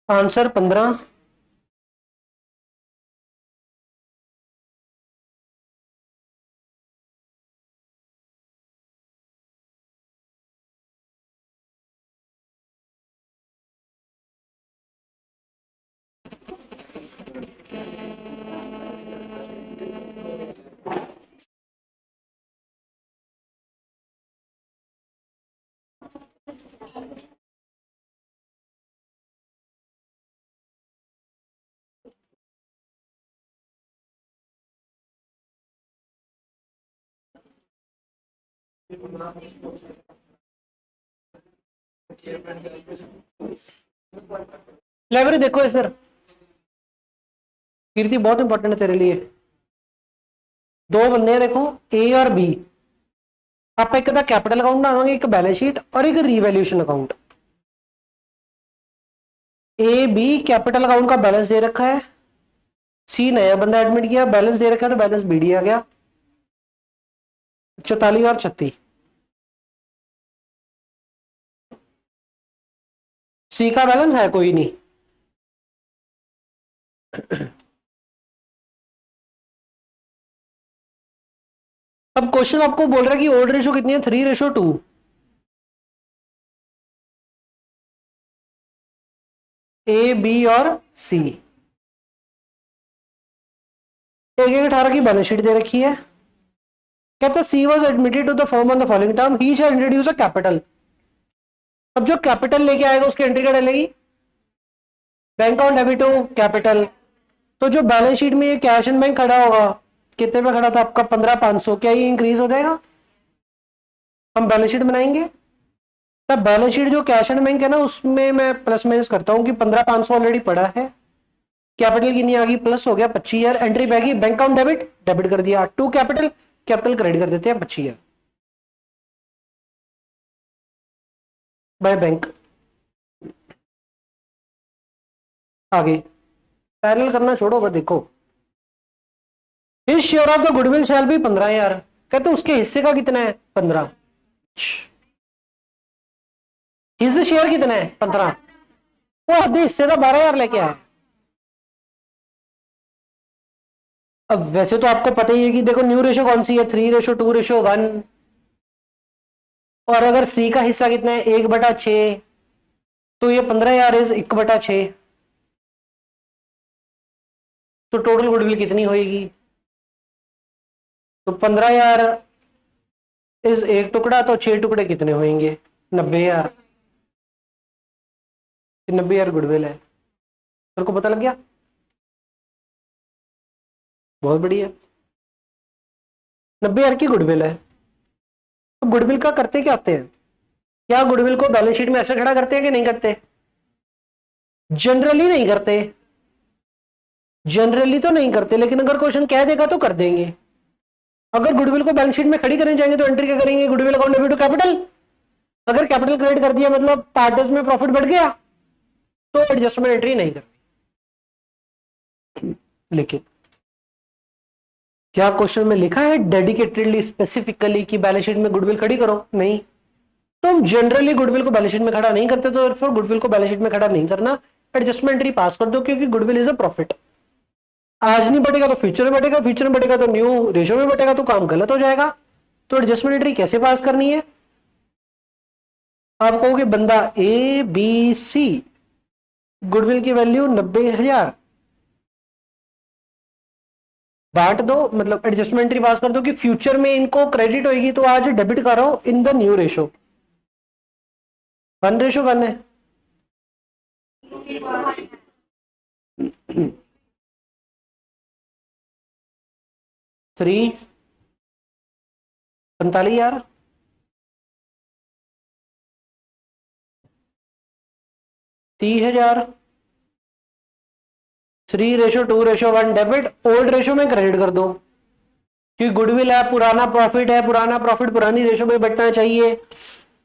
Answer 15। Library देखो है sir, कीर्ति बहुत इंपॉर्टेंट है तेरे लिए। दो बंदे हैं देखो, ए और बी। आप एक कैपिटल अकाउंट बनावांगे, एक बैलेंस शीट और एक revaluation account. A B capital account का बैलेंस दे रखा है, सी नया बंदा एडमिट किया, बैलेंस दे रखा है तो बैलेंस बीडी आ गया 44 और 36। सी का बैलेंस है कोई नहीं। अब क्वेश्चन आपको बोल रहा है कि ओल्ड रेशो कितनी है, 3:2। ए बी और सी, 1/18 की बैलेंस शीट दे रखी है। कहता she was admitted to the firm on the following term, he shall introduce a capital. अब जो कैपिटल लेके आएगा उसकी एंट्री क्या डलेगी, bank account debit to capital. तो जो बैलेंस शीट में ये कैश एंड बैंक खड़ा होगा, कितने पे खड़ा था आपका 15,500, क्या ये इंक्रीज हो जाएगा। हम बैलेंस शीट बनाएंगे तब बैलेंस शीट जो कैश एंड बैंक है ना, उसमें मैं प्लस माइनस करता हूं कि 15,500 ऑलरेडी पड़ा है, कैपिटल कितनी आ गई, प्लस हो गया 25,000, entry baggy bank account debit, debit कर दिया टू कैपिटल, कैपिटल क्रेडिट कर देते हैं 25,000 बाय बैंक। आगे पैरेलल करना छोड़ो, बस देखो his share of the goodwill shall be 15,000। कहते उसके हिस्से का कितना है 15, हिज शेयर कितना है 15, वो आधे हिस्से का 12,000 लेके आया। अब वैसे तो आपको पता ही है कि देखो न्यू रेशो कौन सी है, 3:2:1। और अगर सी का हिस्सा कितना है 1/6, तो ये 15,000 इज 1/6। तो टोटल गुडविल कितनी होगी, तो 15,000 इज एक टुकड़ा, तो 6 टुकड़े कितने होंगे 90,000। 90,000 गुडविल है, तेरे को पता लग गया, बहुत बढ़िया। 90,000 की गुडविल है। तो गुडविल का करते क्या आते हैं, क्या गुडविल को बैलेंस शीट में ऐसे खड़ा करते हैं कि नहीं करते, जनरली नहीं करते, जनरली तो नहीं करते, लेकिन अगर क्वेश्चन कह देगा तो कर देंगे। अगर गुडविल को बैलेंस शीट में खड़ी करने जाएंगे तो एंट्री क्या करेंगे, goodwill account debit to capital. अगर कैपिटल क्रेडिट कर दिया मतलब पार्टनर्स में प्रॉफिट बढ़ गया, तो एडजस्टमेंट एंट्री नहीं करनी। लेकिन क्या क्वेश्चन में लिखा है डेडिकेटेडली स्पेसिफिकली कि बैलेंस शीट में गुडविल खड़ी करो, नहीं। तो हम जनरली गुडविल को बैलेंस शीट में खड़ा नहीं करते, तो फिर गुडविल को बैलेंस शीट में खड़ा नहीं करना, एडजस्टमेंट एंट्री पास कर दो, क्योंकि गुडविल इज अ प्रॉफिट। आज नहीं बढ़ेगा तो फ्यूचर में बढ़ेगा, फ्यूचर में बढ़ेगा तो न्यू रेशो में बढ़ेगा, तो काम गलत हो जाएगा। तो एडजस्टमेंट एंट्री कैसे पास करनी है, आप कहोगे बंदा ए बी सी, गुडविल की वैल्यू 90,000, बांट दो, मतलब एडजस्टमेंट एंट्री पास कर दो कि फ्यूचर में इनको क्रेडिट होगी, तो आज डेबिट करो इन द न्यू रेशो। 1:1 है। 3 45,000, 30,000, 3:2:1 डेबिट, ओल्ड रेशो में क्रेडिट कर दो कि गुडविल है, पुराना प्रॉफिट है, पुराना प्रॉफिट पुरानी रेशो में बटना चाहिए,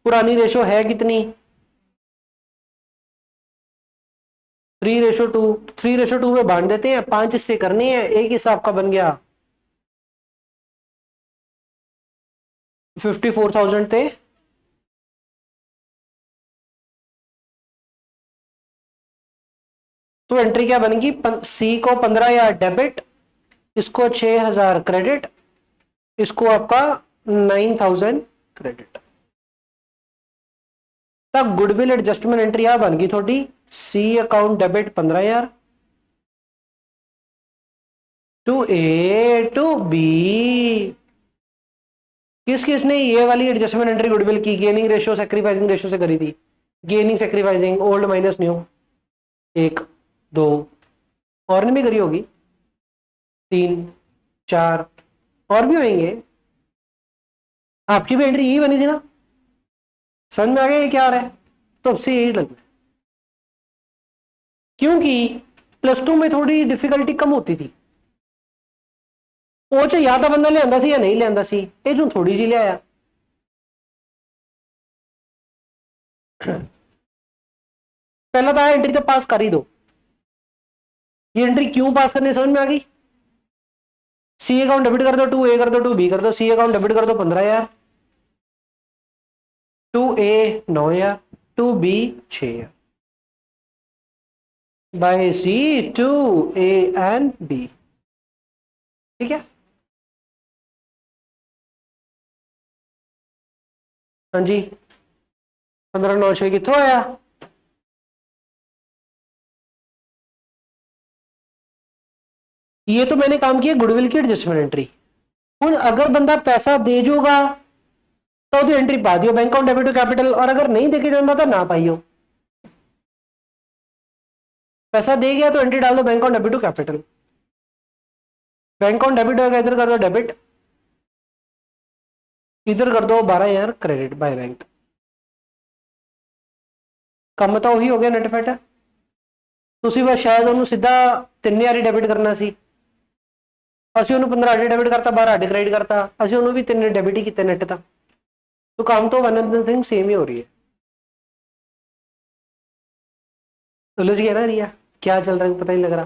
पुरानी रेशो है कितनी 3:2, 3:2 में बांट देते हैं, 5 हिस्से करने हैं, एक हिस्सा आपका बन गया 54,000 थे, तो एंट्री क्या बनेगी, सी को 15,000 डेबिट, इसको 6,000 क्रेडिट, इसको आपका 9,000 क्रेडिट। तब गुडविल एडजस्टमेंट एंट्री यहां बन गई थोड़ी, C account debit 15,000 to A to B. किस किसने ये वाली एडजस्टमेंट एंट्री गुडविल की गेनिंग रेशियो सैक्रिफाइसिंग रेशियो से करी थी? Gaining sacrificing old minus new, 1 2 और ने भी करी होगी, 3 4 और भी होंगे। आपकी भी एंट्री यही बनी थी ना? समझ में आ गया ये क्या आ रहा है? तो अब से यही लगना है, क्योंकि +2 में थोड़ी डिफिकल्टी कम होती थी। ਉਹ ਚ या तो बंदा लिया सी या नहीं लिया सी, ये जो थोड़ी जी लिया। पहला तो एंट्री तो पास कर ही दो। ये एंट्री क्यों पास करनी समझ में आ गई? सी अकाउंट डेबिट कर दो, 2A कर दो, 2B कर दो। सी अकाउंट डेबिट कर दो 15,000, 2A 9,000, 2B 6,000 bye C 2A and B। ठीक है, हाँ जी। 15,900 कितों आया? ये तो मैंने काम किया गुडविल की एडजस्टमेंट एंट्री। हूँ अगर बंदा पैसा दे जोगा तो एंट्री पा दियो bank account debit to capital, और अगर नहीं देके जाना तो ना पाइयो। पैसा दे गया तो एंट्री डाल दो bank account debit to capital. Bank account debit होगा, इधर कर दो डेबिट, इधर कर दो 12,000 क्रेडिट बाय बैंक। ਕੰਮ ਤਾਂ ਉਹੀ ਹੋ ਗਿਆ ਨੈਟ ਫੈਟ। ਤੁਸੀਂ ਬਸ ਸ਼ਾਇਦ ਉਹਨੂੰ ਸਿੱਧਾ 3,000 ਹੀ ਡੈਬਿਟ ਕਰਨਾ ਸੀ, ਅਸੀਂ ਉਹਨੂੰ 15,000 ਡੈਬਿਟ ਕਰਤਾ, 12,000 ਕ੍ਰੈਡਿਟ ਕਰਤਾ, ਅਸੀਂ ਉਹਨੂੰ ਵੀ 3 ਡੈਬਿਟ ਹੀ ਕੀਤੇ ਨੈਟ ਤਾਂ। तो काम तो वन एंड थिंग सेम ही हो रही है। उलझ गया ना रिया, क्या चल रहा है पता ही लग रहा।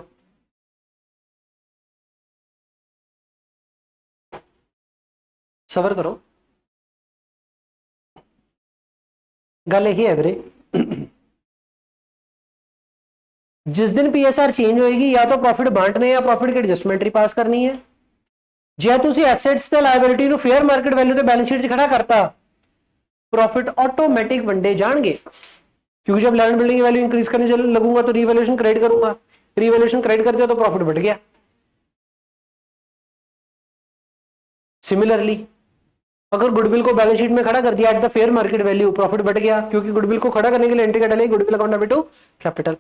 सबर करो, गल यही है वीरे। जिस दिन पीएसआर चेंज होएगी या तो प्रॉफिट बांटने या प्रॉफिट की एडजस्टमेंट पास करनी है। जे तुसी एसेट्स ते लायबिलिटी नु फेयर मार्केट वैल्यू ते बैलेंस शीट च खड़ा करता, प्रॉफिट ऑटोमेटिक वनडे जाएंगे, क्योंकि जब लैंड बिल्डिंग की वैल्यू इंक्रीज करने लगूंगा तो रिवैल्यूएशन क्रेडिट करूंगा, रिवैल्यूएशन क्रेडिट कर दिया तो प्रॉफिट बढ़ गया। सिमिलरली अगर गुडविल को बैलेंस शीट में खड़ा कर दिया at the fair market value, profit बढ़ गया, क्योंकि गुडविल को खड़ा करने के लिए एंट्री क्या डालेगी, goodwill account debit to capital.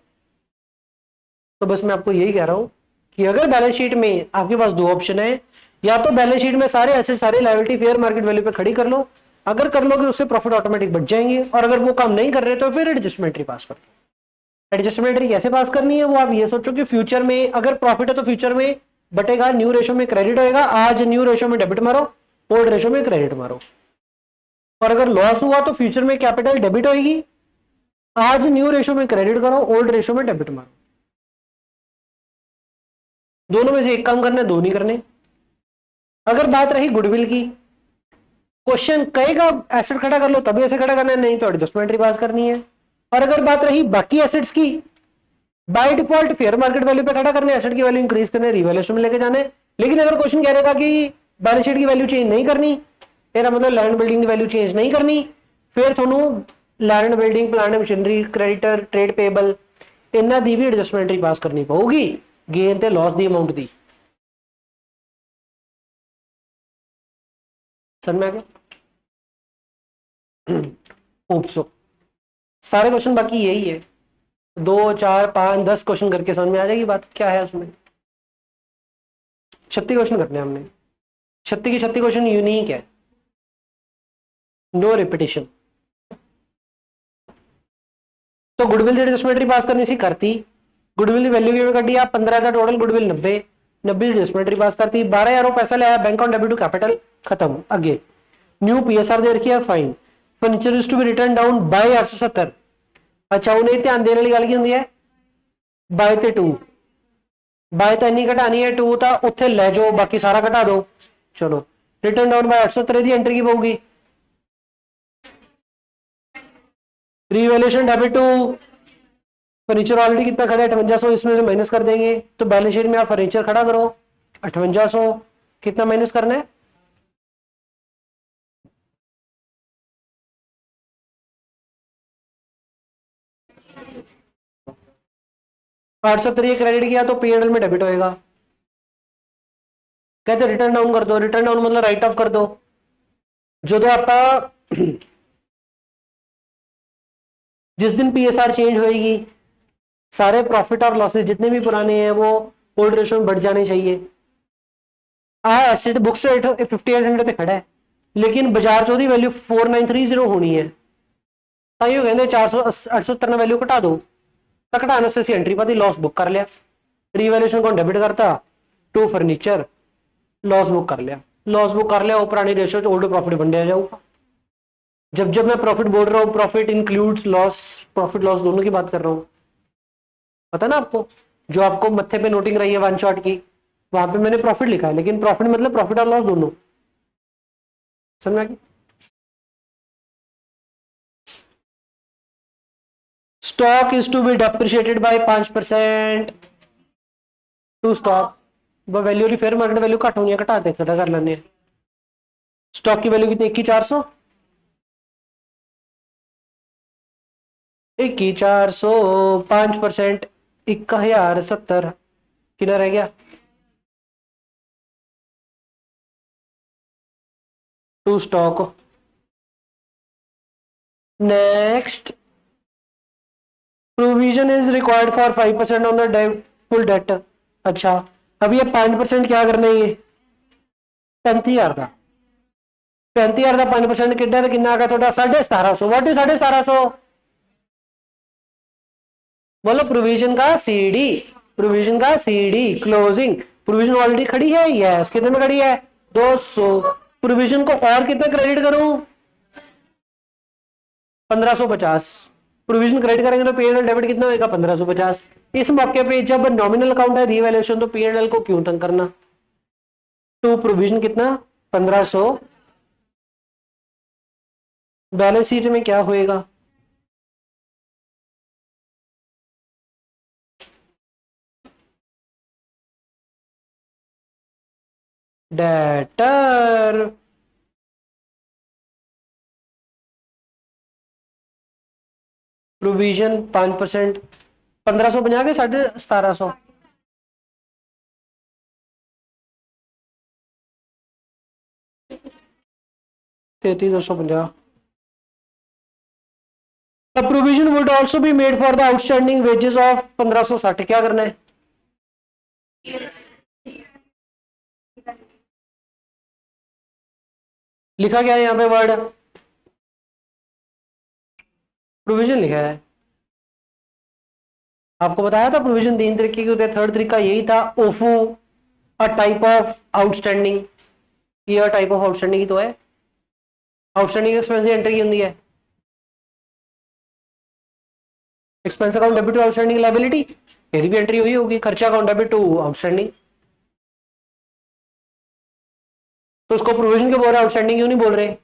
तो बस मैं आपको यही कह रहा हूं कि अगर बैलेंस शीट में आपके पास दो ऑप्शन है, या तो बैलेंस शीट में सारे एसेट सारे लायबिलिटी फेयर मार्केट वैल्यू पे खड़ी कर लो, अगर कर लोगे उससे प्रॉफिट ऑटोमेटिक बढ़ जाएंगे, और अगर वो काम नहीं कर रहे तो फिर एडजस्टमेंट पास कर दो। एडजस्टमेंट कैसे पास करनी है वो आप ये सोचो कि फ्यूचर में अगर प्रॉफिट है तो फ्यूचर में बटेगा, न्यू रेशो में क्रेडिट होएगा, आज न्यू रेशो में डेबिट मारो, ओल्ड रेशो में क्रेडिट मारो। और अगर लॉस हुआ तो फ्यूचर में कैपिटल डेबिट होगी, आज न्यू रेशो में क्रेडिट करो, ओल्ड रेशो में डेबिट मारो। दोनों में से एक काम करना है, दो नहीं करने। अगर बात रही गुडविल की, क्वेश्चन कहेगा एसेट खड़ा कर लो तभी ऐसे खड़ा करना है, नहीं तो एडजस्टमेंट पास करनी है। और अगर बात रही बाकी एसेट्स की, by default fair market value पे खड़ा करने, एसेट की वैल्यू इंक्रीज करने, रिवैल्यूएशन में लेके जाने। लेकिन अगर क्वेश्चन कह रहेगा कि बैलेंस शीट की वैल्यू चेंज नहीं करनी, मेरा मतलब लैंड बिल्डिंग की वैल्यू चेंज नहीं करनी, फिर थोनू land building plant machinery creditor trade payable इन्हां दी भी एडजस्टमेंट पास करनी पऊगी, गेन ते लॉस दी अमाउंट दी। समझ में आ गया? Hope so. सारे क्वेश्चन बाकी यही है, 2 4 5 10 क्वेश्चन करके समझ में आ जाएगी बात क्या है उसमें। 36 क्वेश्चन करने हैं हमने, 36 के 36 क्वेश्चन यूनिक है, नो रिपीटेशन। तो गुडविल की एडजस्टमेंट पास करनी सी करती, गुडविल की वैल्यू की कटी आप 15,000 टोटल, गुडविल 90 एडजस्टमेंट पास करती, 12,000 पैसा लिया bank on debit to capital, खत्म। आगे न्यू पीएसआर दे रखी है fine, furniture is to be written down by 870। अच्छा उन्हें ध्यान देने वाली गल की होंगी है, बाय ते 2 बाय ਤਾਂ ਇੰਨੀ ਘਟਾਣੀ ਹੈ 2 ਤਾਂ ਉੱਥੇ ਲੈ ਜਾਓ ਬਾਕੀ ਸਾਰਾ ਘਟਾ ਦਿਓ ਚਲੋ ਰਿਟਰਨ ਡਾਊਨ ਬਾय 870 ਦੀ एंट्री की पऊगी revaluation debit to furniture already कितना खड़ा है 5800 इसमें से माइनस कर देंगे तो बैलेंस शीट में आप फर्नीचर खड़ा करो 5800 कितना माइनस करना है 870 क्रेडिट किया तो पीएनएल में डेबिट होएगा कहते रिटर्न डाउन कर दो रिटर्न डाउन मतलब राइट ऑफ कर दो जो तो आपका जिस दिन पीएसआर चेंज होएगी सारे प्रॉफिट और लॉसेस जितने भी पुराने हैं वो ओल्ड रेशियो में बढ़ जाने चाहिए एसेट बुक्स रेट 5800 ਤੇ ਖੜਾ ਹੈ लेकिन बाजार चो दी वैल्यू 4930 होनी है ताइयों कहते 400 870 वैल्यू घटा दो घटाने से ਅਸੀਂ एंट्री पाती लॉस बुक कर लिया रीवैल्यूएशन को डेबिट करता टू फर्नीचर लॉस बुक कर लिया वो पुरानी रेशियो ओल्ड प्रॉफिट बन जाऊगा जब जब मैं प्रॉफिट बोल रहा हूं profit includes loss profit loss दोनों की बात कर रहा हूं पता ना आपको जो आपको मत्थे पे नोटिंग रही है वन शॉट की वहां पे मैंने प्रॉफिट लिखा है लेकिन प्रॉफिट मतलब प्रॉफिट और लॉस दोनों समझ में आ गया stock is to be depreciated by 5% to stock value की फेयर मार्केट वैल्यू घट होनी है घटा दे कर लेने स्टॉक की वैल्यू कितनी 21,400 21,400 5% 1,070 कितना रह गया to stock next provision is required for 5% on the full debt अच्छा अब ये 5% क्या करना है ये 35,000 का 35,000 का 5% कितना कितना आ गया थोड़ा 1750 व्हाट इज 1750 बोलो प्रोविजन का सीडी क्लोजिंग प्रोविजन ऑलरेडी खड़ी है यस कितने में खड़ी है 200 प्रोविजन को और कितना क्रेडिट करूं 1550 प्रोविजन क्रेडिट करेंगे तो पीएनएल डेबिट कितना होगा 1550 इस मौके पे जब नॉमिनल अकाउंट है रीवैल्यूएशन तो पीएनएल को क्यों तंग करना तो प्रोविजन कितना 1500 बैलेंस शीट में क्या होएगा डेटर प्रोविजन 5% 1550 के 1750 33,250 The provision would also be made for the outstanding wages of 1560 क्या करना है लिखा क्या है यहां पे वर्ड प्रोविजन लिखा है आपको बताया था प्रोविजन 3 तरीके के होते हैं थर्ड तरीका यही था ओफू अ टाइप ऑफ आउटस्टैंडिंग ये टाइप ऑफ आउटस्टैंडिंग ही तो है आउटस्टैंडिंग एक्सपेंस एंट्री होती है expense account debit to outstanding liability यदि भी एंट्री हुई होगी खर्चा अकाउंट डेबिट टू आउटस्टैंडिंग तो उसको प्रोविजन क्यों बोल रहे आउटस्टैंडिंग क्यों नहीं बोल रहे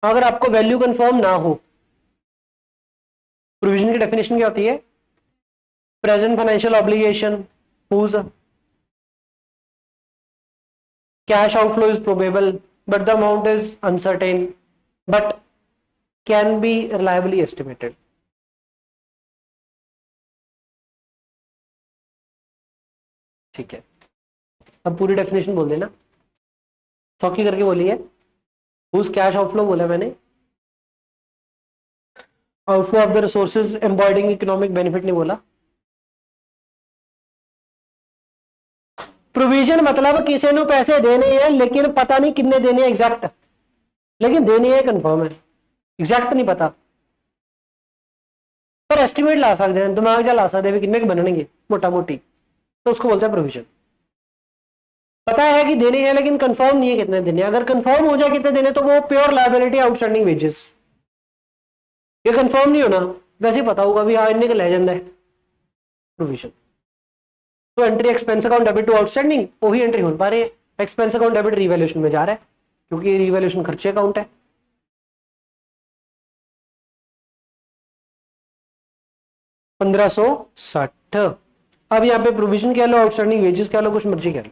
अगर आपको वैल्यू कंफर्म ना हो प्रोविजन की डेफिनेशन क्या होती है present financial obligation whose cash outflow is probable but the amount is uncertain but can be reliably estimated ठीक है अब पूरी डेफिनेशन बोल देना सौखी करके बोली है हुज कैश आउटफ्लो बोला मैंने outflow of the resources embodying economic benefit नहीं बोला प्रोविजन मतलब किसी ने पैसे देने हैं लेकिन पता नहीं कितने देने हैं एग्जैक्ट लेकिन देने हैं कंफर्म है एग्जैक्ट नहीं पता पर एस्टिमेट ला सकते हैं दिमाग जा ला सकते हैं कितने के बननेंगे मोटा मोटी तो उसको बोलते हैं प्रोविजन पता है कि देने हैं लेकिन कंफर्म नहीं है कितने देने अगर कंफर्म हो जाए कितने देने तो वो प्योर लायबिलिटी आउटस्टैंडिंग वेजेस ये कंफर्म नहीं होना वैसे ही पता होगा भी हाँ इन्ने का ले जाता है प्रोविजन तो entry expense account debit to outstanding, वही एंट्री हो पा रही है। एक्सपेंस अकाउंट डेबिट रिवैल्यूएशन में जा रहा है क्योंकि ये रिवैल्यूएशन खर्चे अकाउंट है। $1560। अब यहाँ पे प्रोविजन कह लो, आउटस्टैंडिंग वेजेस कह लो, कुछ मर्जी कह लो।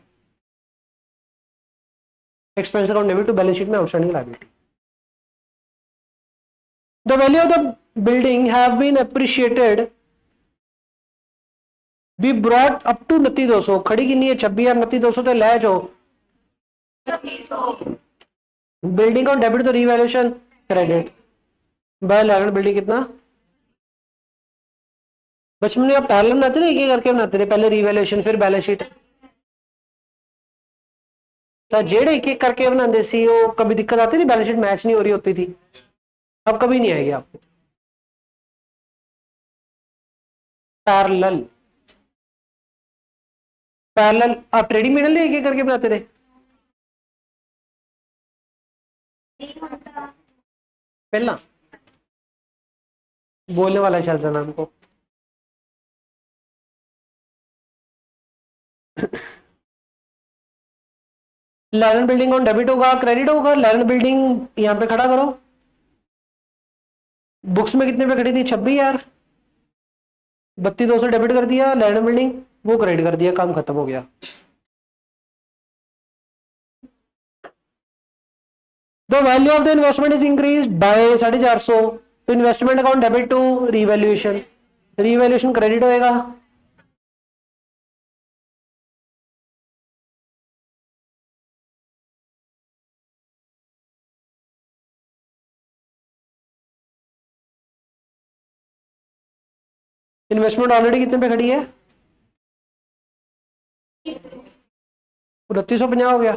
Expense account debit to balance sheet में outstanding liability. The value of the building have been appreciated be brought up to 29,200। खड़ी कितनी है? 26,000। 29,200 तो लै जाओ बिल्डिंग ऑन डेबिट तो revaluation credit by land building कितना? बचपन में आप पैरेलल बनाते थे, एक एक करके बनाते थे, पहले रिवैल्यूएशन फिर बैलेंस शीट। तो जेड एक एक करके बनाते सी, वो कभी दिक्कत आती थी, बैलेंस शीट मैच नहीं हो रही होती थी। अब कभी नहीं आएगी आपको पैरेलल। पैरेलल आप ट्रेडिंग मिडल एक एक करके बनाते थे पहला। बोलने वाला शायद नाम को लैंड बिल्डिंग ऑन डेबिट होगा क्रेडिट होगा? लैंड बिल्डिंग यहां पे खड़ा करो, बुक्स में कितने पे खड़ी थी? 26,000। 32,200 डेबिट कर दिया, लैंड बिल्डिंग वो क्रेडिट कर दिया, काम खत्म हो गया। The value of the investment is increase by 450। तो investment account debit to revaluation, revaluation credit होएगा। इन्वेस्टमेंट ऑलरेडी कितने पे खड़ी है? 2950 हो गया।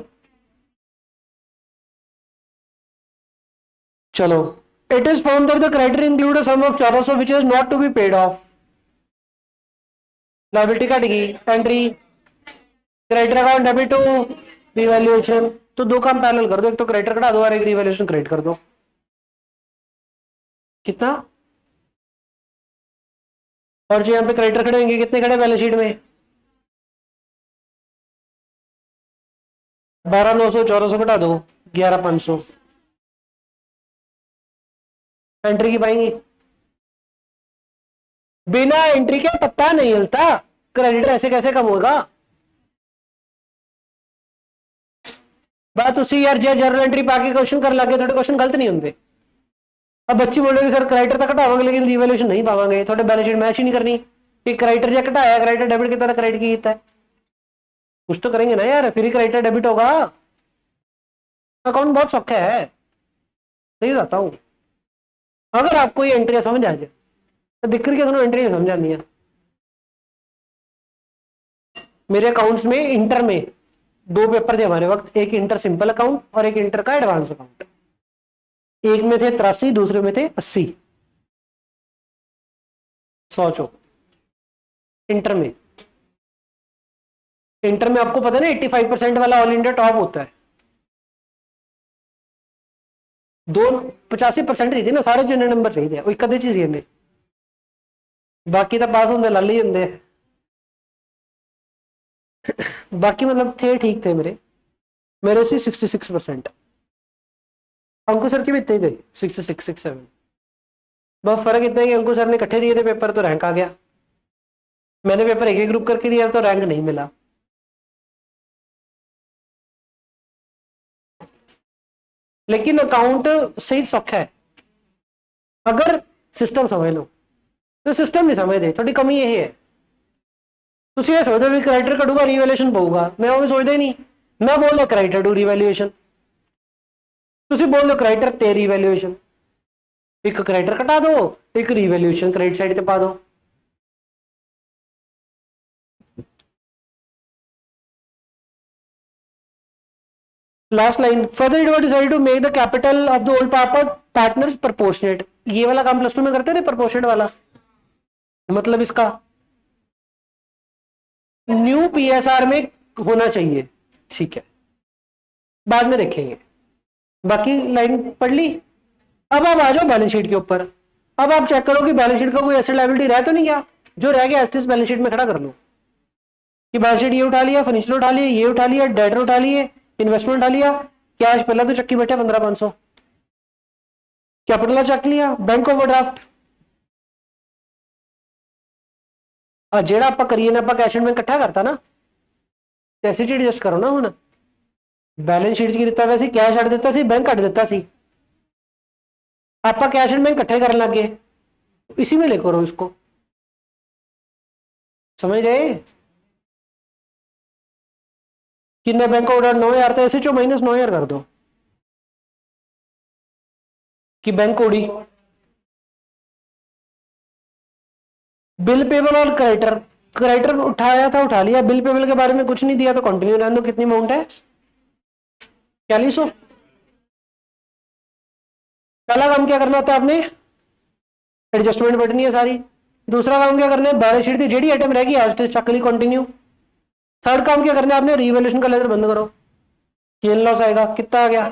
चलो, it is found that the creditor include a sum of 1400 which is not to be paid off. Liability कट गई, entry creditor account debit to revaluation. तो दो काम पैरेलल कर दो, एक तो क्रेडिटर कटा दो और एक रिवैल्यूएशन क्रेडिट कर दो। कितना? और जो यहाँ पे क्रेडिटर खड़े होंगे कितने खड़े बैलेंस शीट में? 12,900, 1400 घटा दो, 11,500। एंट्री की पाएंगी? बिना एंट्री के पत्ता नहीं हिलता, क्रेडिटर ऐसे कैसे कम होगा? बात उसी यार, जर्नल एंट्री पाके क्वेश्चन कर लगे, थोड़े क्वेश्चन गलत नहीं होंगे। अब बच्ची बोलोगे सर क्रेडिटर तक घटावांगे लेकिन रिवैल्यूएशन नहीं पावांगे, थोड़े बैलेंस शीट मैच ही नहीं करनी कि क्रेडिटर जो घटाया क्रेडिटर डेबिट कितना क्रेडिट किया है। कुछ तो करेंगे ना यार, फिर ही क्रेडिटर डेबिट होगा। अकाउंट बहुत सौखा है, सही बताता हूं। अगर आपको ये एंट्री समझ आ जाए तो दिक्कत क्या, दोनों एंट्री समझ आनी है। मेरे अकाउंट्स में इंटर में दो पेपर थे हमारे वक्त, एक इंटर सिंपल अकाउंट और एक इंटर का एडवांस अकाउंट। एक में थे 83, दूसरे में थे 80। सोचो इंटर में आपको पता है ना 85% वाला ऑल इंडिया टॉप होता है। 85% ही थे ना, सारे जो नंबर चाहिए एक अद्धे चीज ने, बाकी तो पास होंगे लाल ही होंगे। बाकी मतलब थे ठीक थे मेरे से 66%। अंकुर सर के भी इतने ही थे, 66 67। बस फर्क इतना है कि अंकुर सर ने इकट्ठे दिए थे पेपर तो रैंक आ गया, मैंने पेपर एक ग्रुप करके दिया तो रैंक नहीं मिला। लेकिन अकाउंट सही सौखा है अगर सिस्टम समझ लो, तो सिस्टम नहीं समझते, थोड़ी कमी यही है। ਤੁਸੀਂ ਇਹ ਸੋਚਦੇ ਵੀ ਕ੍ਰਾਈਟਰ ਕੱਢੂਗਾ ਰੀਵੈल्यूएशन ਪਊਗਾ, मैं ਉਹ ਸੋਚਦਾ ਹੀ ਨਹੀਂ। मैं बोल दो क्राइटर टू रिवैल्यूएशन, ਤੁਸੀਂ बोल दो क्राइटर ते रिवैल्यूएशन। एक क्राइटर कटा दो, एक रिवैल्यूएशन क्रेडिट साइड पे पा दो। Last line, further it was decided to make the capital of the old partners proportionate. ये वाला काम प्लस 2 में करते थे, प्रोपोर्शनेट वाला मतलब इसका न्यू पीएसआर में होना चाहिए, ठीक है, बाद में देखेंगे। बाकी लाइन पढ़ ली। अब आप आ जाओ बैलेंस शीट के ऊपर। अब आप चेक करो कि बैलेंस शीट का कोई एसेट लायबिलिटी रह तो नहीं गया, जो रह गया एसेट्स बैलेंस शीट में खड़ा कर लो। कि बैलेंस शीट ये उठा लिया, फर्नीचर उठा लिया, ये उठा लिया, डेटर उठा लिए, इन्वेस्टमेंट उठा लिया, कैश पहले तो चक्की बैठे 15,500, कैपिटल चक लिया, बैंक ओवरड्राफ्ट। ਜਿਹੜਾ ਆਪਾਂ ਕਰੀਏ ਨਾ ਆਪਾਂ ਕੈਸ਼ ਐਂਡ ਬੈਂਕ ਇਕੱਠਾ ਕਰਤਾ ਨਾ ਤੇ ਐਸੀ ਚੀਜ਼ ਐਡਜਸਟ ਕਰੋ ਨਾ ਹੁਣ बैलेंस शीट की दिता वैसे कैश हट दिता सी बैंक हट दिता सी आप कैश एंड बैंक इकट्ठे करने लग गए इसी में ले करो इसको समझ गए किन्ने बैंक ऑर्डर 9,000 तो ऐसे चो माइनस 9,000 कर दो कि बैंक कोडी बिल पेबल और क्रेडिटर क्रेडिटर उठाया था उठा लिया बिल पेबल के बारे में कुछ नहीं दिया तो कंटिन्यू रहने दो कितनी अमाउंट है 40,000 पहला काम क्या करना होता है आपने एडजस्टमेंट बढ़नी है सारी दूसरा काम क्या करना है बैलेंस शीट की जेडी आइटम रहेगी आज तो चक ली कंटिन्यू थर्ड काम क्या करना है आपने रीवैल्यूएशन का लेजर बंद करो गेन लॉस आएगा कितना आ गया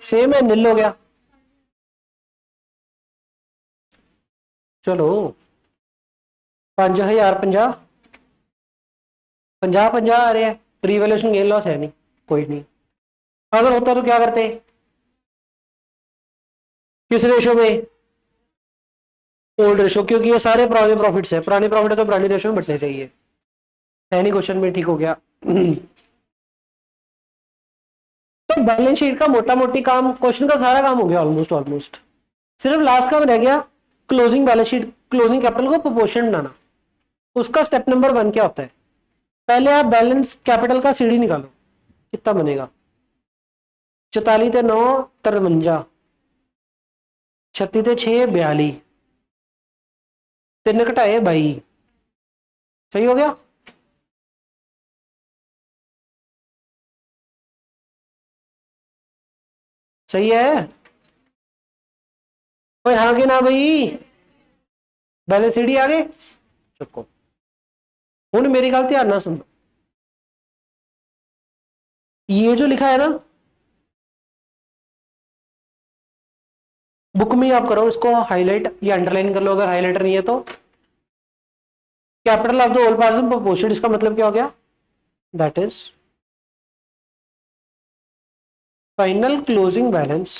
सेम है नील हो गया चलो 5,000 50 50 50 आ रहे हैं रीवैल्यूएशन गेन लॉस है नहीं कोई नहीं अगर होता तो क्या करते किस रेशो में ओल्ड रेशो क्योंकि ये सारे पुराने प्रॉफिट्स है पुराने प्रॉफिट है तो पुरानी रेशो में बटने चाहिए है नहीं क्वेश्चन में ठीक हो गया तो बैलेंस शीट का मोटा मोटी काम क्वेश्चन का सारा काम हो गया ऑलमोस्ट सिर्फ लास्ट काम रह गया closing balance sheet closing capital को प्रोपोर्शन बनाना उसका स्टेप नंबर 1 क्या होता है पहले आप बैलेंस कैपिटल का सीडी निकालो कितना बनेगा 44 ते 9 53 36 ते 6 42 3 घटाए 22 सही हो गया सही है कोई हाँ कि ना भाई बैलेंस सीडी आ गए चुको हूं मेरी गल ध्यान ना सुनो ये जो लिखा है ना बुक में आप करो इसको हाईलाइट या अंडरलाइन कर लो अगर हाईलाइटर नहीं है तो capital of the whole part proportion इसका मतलब क्या हो गया that is final closing balance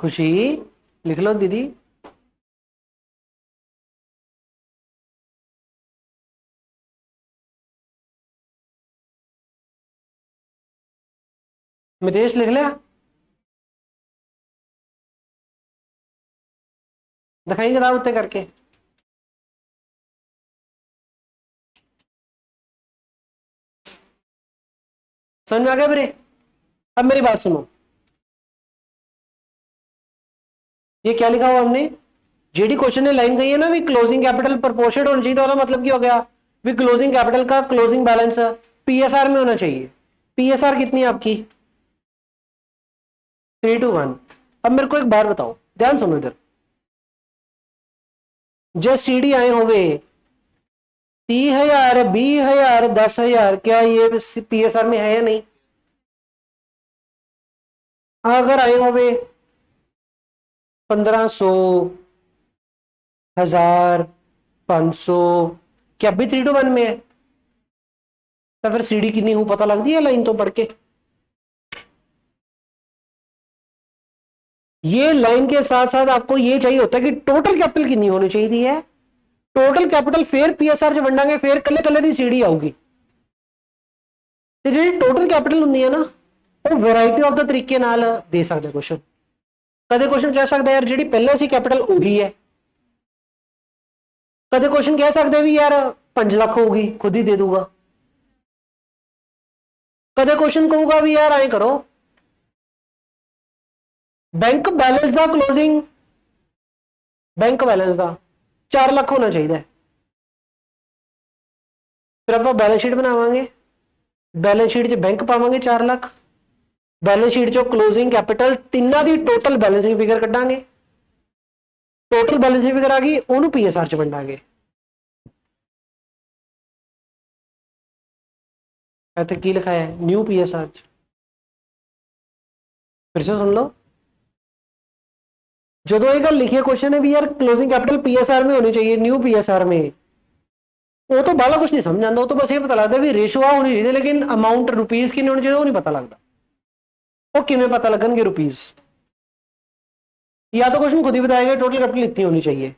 खुशी लिख लो दीदी मितेश लिख लिया दिखाएंगे किताब उत्ते करके समझ में आ गया मेरे अब मेरी बात सुनो ये क्या लिखा हुआ हमने जेडी क्वेश्चन ने लाइन कही है ना भी क्लोजिंग कैपिटल प्रोपोर्शनेट होना चाहिए तो मतलब क्या हो गया भी क्लोजिंग कैपिटल का क्लोजिंग बैलेंस पीएसआर में होना चाहिए पीएसआर कितनी है आपकी 3:1 अब मेरे को एक बार बताओ ध्यान सुनो इधर जो सीडी आए होवे 30,000 20,000 10,000 क्या ये पीएसआर में है या नहीं अगर आए होवे 1,500 1,000 500 क्या भी 3:1 में है तो फिर सीडी कितनी हो पता लगती है लाइन तो पढ़ के ये लाइन के साथ साथ आपको ये चाहिए होता है कि टोटल कैपिटल कितनी होनी चाहिए है टोटल कैपिटल फिर पीएसआर जो वंडांगे फिर कले कले दी सीडी आऊगी ਤੇ ਜਿਹੜੀ ਟੋਟਲ ਕੈਪੀਟਲ ਹੁੰਦੀ ਹੈ ਨਾ ਉਹ ਵੈਰਾਈਟੀ ਆਫ ਦਾ ਤਰੀਕੇ ਨਾਲ ਦੇ ਸਕਦਾ ਕੁਐਸਚਨ। ਕਦੇ ਕੁਐਸਚਨ ਕਹਿ ਸਕਦਾ ਯਾਰ ਜਿਹੜੀ ਪਹਿਲਾਂ ਸੀ ਕੈਪੀਟਲ ਉਹੀ ਹੈ, ਕਦੇ ਕੁਐਸਚਨ ਕਹਿ ਸਕਦੇ ਵੀ ਯਾਰ 5 ਲੱਖ ਹੋਊਗੀ, ਖੁਦ ਹੀ ਦੇ ਦੂਗਾ। ਕਦੇ ਕੁਐਸਚਨ ਕਹੂਗਾ ਵੀ ਯਾਰ ਐਂ ਕਰੋ बैंक बैलेंस का क्लोजिंग बैंक बैलेंस का 4 लाख होना चाहिए। फिर आप बैलेंस शीट बनावांगे, बैलेंस शीट च बैंक पावांगे 4 लाख, बैलेंस शीट चो क्लोजिंग कैपिटल तिना दी टोटल बैलेंसिंग फिगर कड्डांगे, टोटल बैलेंसिंग फिगर आ गई उन्होंने PSR च वंडांगे। इत्थे की लिखा है न्यू PSR च, फिर से सुन लो। जो ये गल लिखी है क्वेश्चन है भी यार क्लोजिंग कैपिटल PSR में होनी चाहिए, न्यू PSR में, वो तो बाला कुछ नहीं समझ आता, वो तो बस ये पता लगता है भी रेशो आ होनी चाहिए, लेकिन अमाउंट रुपीज कितने होने चाहिए वो नहीं पता लगता। वो किमें पता लगन रुपीज, या तो क्वेश्चन खुद ही बताएगा टोटल कैपिटल इतनी होनी चाहिए,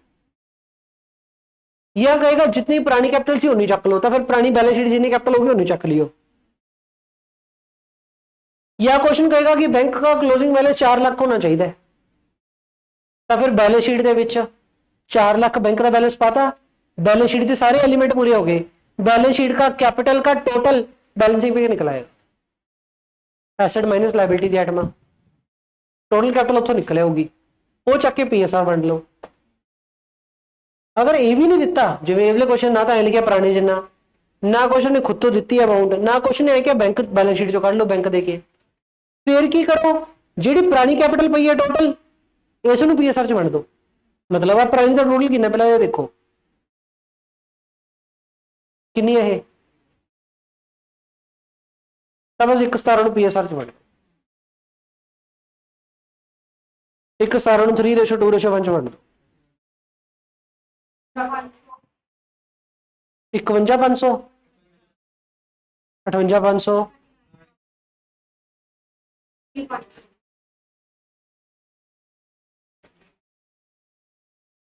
या कहेगा जितनी पुरानी कैपिटल सी होनी चक लो, तो फिर पुरानी बैलेंस शीट जितनी कैपिटल होगी होनी चक लियो। या क्वेश्चन कहेगा कि बैंक का क्लोजिंग बैलेंस 4 लाख होना चाहिए, तो फिर बैलेंस शीट के विच 4 लाख बैंक का बैलेंस पाता, बैलेंस शीट के सारे एलिमेंट पूरे हो गए, बैलेंस शीट का कैपिटल का टोटल बैलेंसिंग फिगर निकल आएगा, एसेट माइनस लायबिलिटी दी आइटम, टोटल कैपिटल उत्थों निकल आऊगी, वो चक के PSR वंड लो। अगर ये भी नहीं दिता, जिवें अगले क्वेश्चन ना तो लिखा पुराने जिन्ना, ना क्वेश्चन ने खुद तो दी अमाउंट, ना क्वेश्चन ने क्या बैंक बैलेंस शीट चो कढ़ लो बैंक दे के, फिर की करो जी पुरानी कैपिटल पई है टोटल इस PSR च वंड दो। मतलब आप पुरानी का टोटल कितना पहले ये देखो कितनी है, तो बस 1/17 PSR च वंड, 1/17 3:2:1 च वंड दो, 51,500 58,500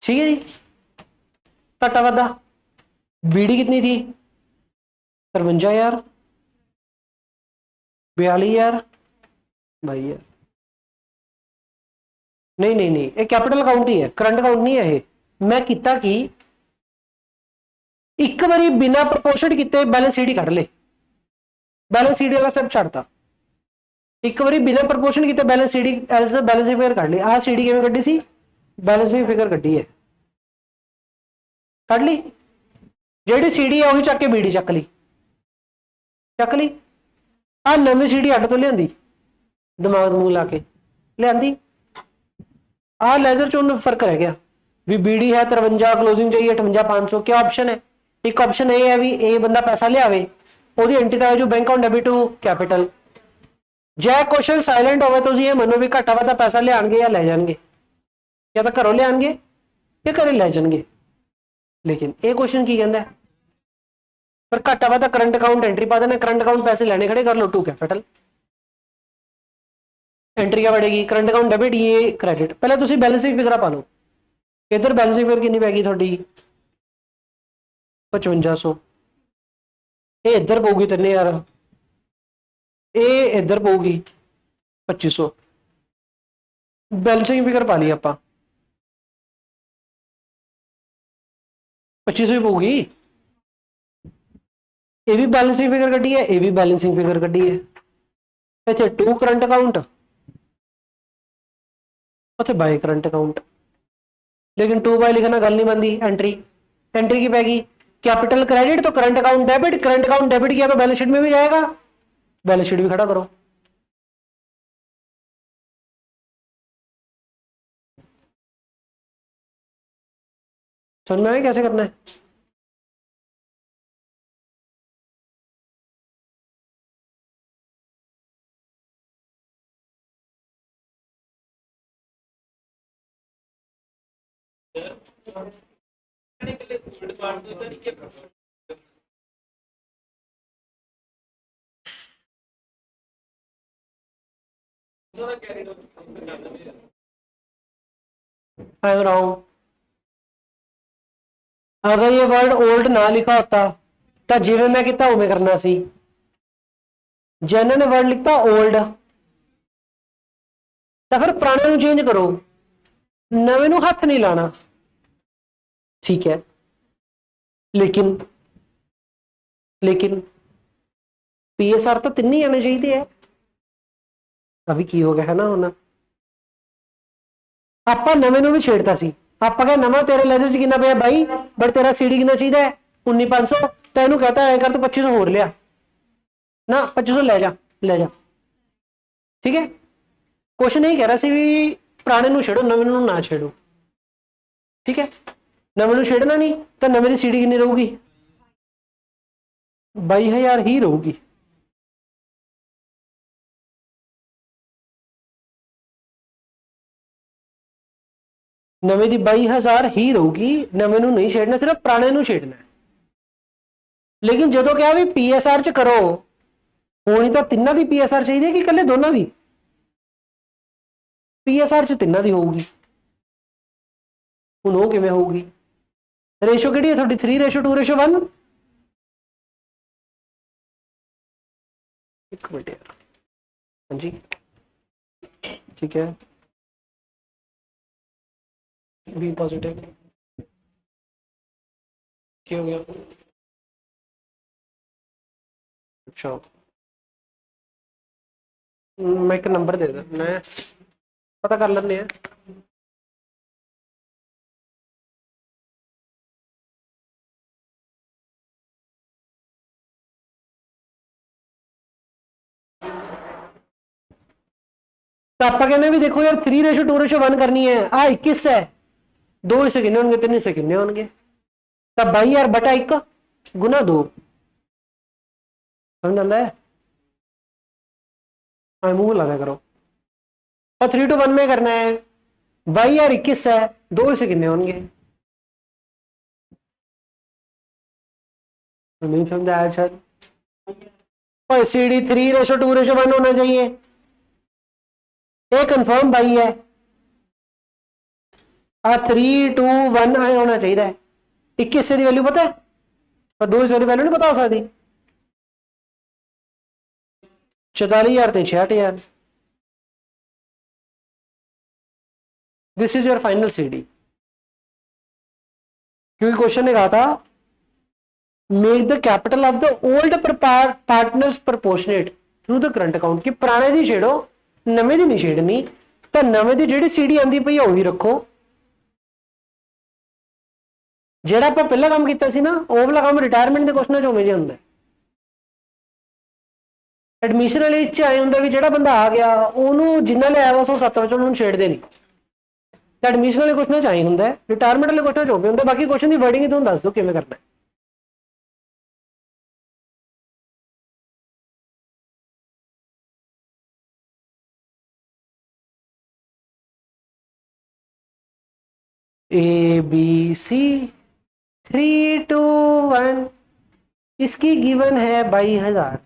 ठीक है जी। घटा वाधा बीडी कितनी थी 53,000 42,000 22,000, नहीं नहीं नहीं ये कैपिटल अकाउंट ही है, करंट अकाउंट नहीं है। ये मैं किता कि एक बारी बिना प्रपोर्शन किते बैलेंस शीट ही कढ़ ले, बैलेंस शीट वाला स्टेप छड्डता, एक बारी बिना प्रपोर्शन किते balance sheet as balancing figure कढ़ ली। आ सीडी किवें कड्ढी सी, बैलेंसिंग फिगर कड्ढी है, कढ़ ली, जेडी सीडी है वही चक के बीडी चक ली, चक ली। आ नवीं सीडी अड्ड तो लियांदी, दिमाग मूंह ला के लियांदी, आ लेजर चोन फर्क रह गया भी बीडी है 53, क्लोजिंग चाहिए 58,500। क्या ऑप्शन है, एक ऑप्शन ये है भी ए बंदा पैसा लियावे ओदी एंट्री दा जो bank on debit to capital, जे क्वेश्चन साइलेंट होवे तो ये मनो भी घाटा वाधा पैसा लियाणगे या लै जाणगे, या तो घरों लियाणगे या घरे लै जाणगे। लेकिन ये क्वेश्चन की कहंदा है पर घाटा वाधा करंट अकाउंट एंट्री पा देना, करंट अकाउंट पैसे लेने खड़े कर लो टू कैपिटल, एंट्री क्या बढ़ेगी करंट अकाउंट डेबिट ये क्रेडिट। पहले तुसी बैलेंसिंग फिगर पा लो, इधर बैलेंसिंग फिगर कितनी पैगी थोड़ी 5500, ये इधर पऊगी 3,000, ये इधर पऊगी 2500, बैलेंसिंग फिगर पा ली आप 2500 ही पऊगी। ये भी बैलेंसिंग फिगर कड्डी है, ये भी बैलेंसिंग फिगर कड्डी है, इतने टू करंट अकाउंट उसे बाय करंट अकाउंट, लेकिन टू बाय लिखना गल नहीं बनती। एंट्री एंट्री की पैगी कैपिटल क्रेडिट तो current account debit, current account debit किया तो बैलेंस शीट में भी जाएगा, बैलेंस शीट भी खड़ा करो। समझ में आया कैसे करना है। आई एम रॉन्ग, अगर ये वर्ड ओल्ड ना लिखा होता तो जिवें मैं किता उवें करना सी। जैन ने वर्ड लिखता ओल्ड, तो फिर पुराने ਨੂੰ चेंज करो, नवे ਨੂੰ हथ नहीं लाना, ठीक है। लेकिन लेकिन PSR तो तीन ही आने चाहिए है। अभी की हो गया है ना हुण, ਆਪਾਂ नवे ਨੂੰ भी छेड़ता सी, ਆਪਾਂ कहा नवा तेरे लेजर च कितना पिया 22, बट तेरा CD कितना चाहिए 19,500, तो इनू कहता है कर तो 2500 होर लिया ना, 2500 ले जा ले जा, ठीक है। क्वेश्चन यही कह रहा सी भी पुराने ਨੂੰ छेड़ो, नवे ਨੂੰ ना छेड़ो, ठीक है। नवे ਨੂੰ छेड़ना नहीं तो नवे की CD कितनी रहूगी 22,000 ही रहूगी। नवे की 22,000 ही रहूगी, नवे ਨੂੰ नहीं छेड़ना, सिर्फ पुराने ਨੂੰ छेड़ना है। लेकिन जो क्या भी PSR च करो, होनी तो तिना की PSR चाहिए कि कल्ले दोनों की PSR च तिना की होगी। हुण वो किवें होगी, रेशो किहड़ी है थोड़ी 3:2:1। एक मिनट यार, हाँ जी ठीक है, बी पॉजिटिव क्या हो गया, अच्छा मैं एक नंबर दे दे, मैं पता कर लेने हैं। तो आप कहने भी देखो यार 3:2:1 करनी है, आ 21 है, 2 हिस्से कितने होंगे, 3 हिस्से कितने होंगे, तब 22,000 बटा 1 गुना 2, समझ आता है। हाँ मुंह लगा करो, और 3:1 में करना है, 22,000 21 है, 2 हिस्से कितने होंगे, नहीं समझा आया शायद। और CD 3:2:1 होना चाहिए, ये कंफर्म बाई है, 3:2:1 होना चाहिए। 21 की वैल्यू पता है, पर 2 हिस्से की वैल्यू नहीं पता हो सकती। 44,000 से 66,000, this is your final CD। क्योंकि क्वेश्चन ने कहा था make the capital of the old partners proportionate through the current account, कि पुराने दी छेड़ो नवे दी नहीं छेड़नी, तो नवे दी जिहड़ी CD आंदी पई ओही रखो, ਜਿਹੜਾ ਆਪਾਂ ਪਹਿਲਾਂ ਕੰਮ ਕੀਤਾ ਸੀ ਨਾ ਉਹ ਵਾਲਾ ਕੰਮ ਰਿਟਾਇਰਮੈਂਟ ਦੇ ਕੁਐਸਚਨਾਂ ਚ ਉਵੇਂ ਜਿਹਾ ਹੁੰਦਾ। ਐਡਮਿਸ਼ਨ ਵਾਲੇ ਚ ਆਏ ਹੁੰਦਾ ਵੀ ਜਿਹੜਾ ਬੰਦਾ ਆ ਗਿਆ ਉਹਨੂੰ ਜਿੰਨਾ ਲਿਆਇਆ ਵਾ 107 ਵਿੱਚ ਉਹਨੂੰ ਛੇੜਦੇ ਨਹੀਂ, ਤੇ ਐਡਮਿਸ਼ਨ ਵਾਲੇ ਕੁਐਸਚਨਾਂ ਚ ਆਈ ਹੁੰਦਾ, ਰਿਟਾਇਰਮੈਂਟ ਵਾਲੇ ਕੁਐਸਚਨਾਂ ਚ ਉਵੇਂ ਹੁੰਦਾ। ਬਾਕੀ ਕੁਐਸਚਨ ਦੀ ਵਰਡਿੰਗ ਹੀ ਤੁਹਾਨੂੰ ਦੱਸ ਦਿਓ ਕਿਵੇਂ ਕਰਨਾ ਹੈ। ABC 3:2:1, इसकी गिवन है 22,000।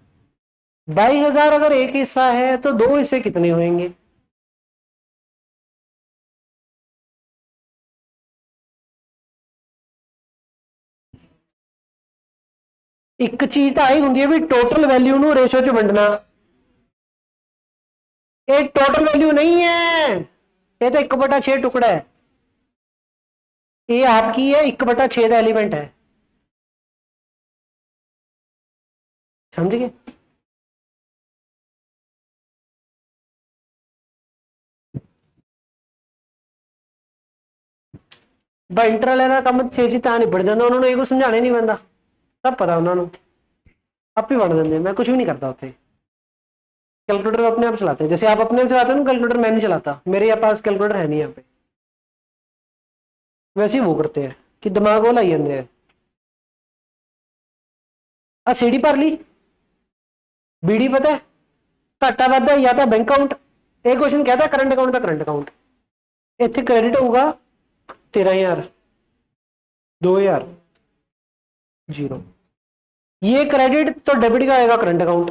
22,000 अगर एक हिस्सा है तो 2 हिस्से कितने होंगे, एक चीज तो आई होंगी भी टोटल वैल्यू नु रेशो च वंडना, ये टोटल वैल्यू नहीं है, ये तो 1/6 टुकड़ा है, ये आपकी है 1/6 का एलिमेंट है, समझ गए। इंटर वाले का काम छेती ता निबड़ जाता, उन्होंने ये कुछ समझाने नहीं पैंदा, सब पता उन्होंने, आप ही बन देंगे, मैं कुछ भी नहीं करता उत्थे। कैलकुलेटर अपने आप चलाते हैं, जैसे आप अपने आप चलाते हो ना कैलकुलेटर, मैं नहीं चलाता, मेरे पास कैलकुलेटर है नहीं यहाँ पे, वैसे ही वो करते हैं कि दिमाग वो लाई जाते हैं। आ CD भर ली, BD पता है घाटा वाधा या तो बैंक अकाउंट, एक क्वेश्चन कहता है करंट अकाउंट का करंट अकाउंट, इतने क्रेडिट होगा 13,000, 2,000 0, ये क्रेडिट तो डेबिट का आएगा करंट अकाउंट,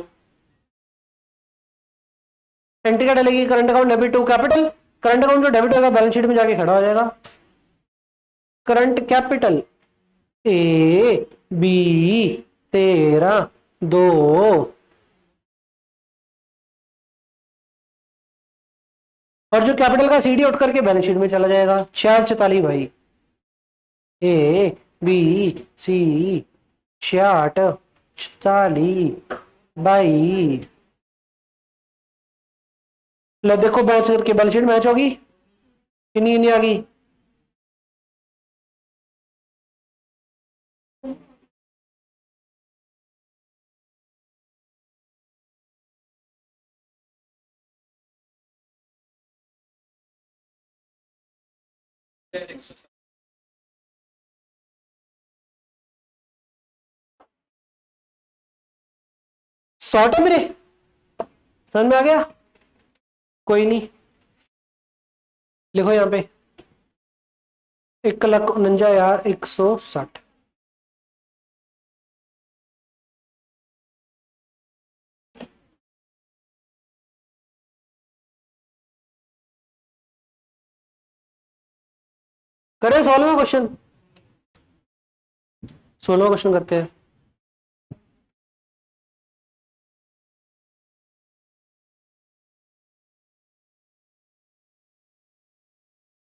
एंट्री क्या डलेगी current account debit to capital, current account जो डेबिट होगा बैलेंस शीट में जाके खड़ा हो जाएगा, करंट कैपिटल AB 13 2 और जो कैपिटल का सीडी उठ करके बैलेंस शीट में चला जाएगा। 444 भाई, ए बी सी 444 बाई, लो देखो मैच करके बैलेंस शीट मैच होगी कि नहीं आ गई। शॉर्ट है मेरे, समझ में आ गया? कोई नहीं, लिखो यहाँ पे 1,49,160। करें 16वां क्वेश्चन, 16वां क्वेश्चन करते हैं।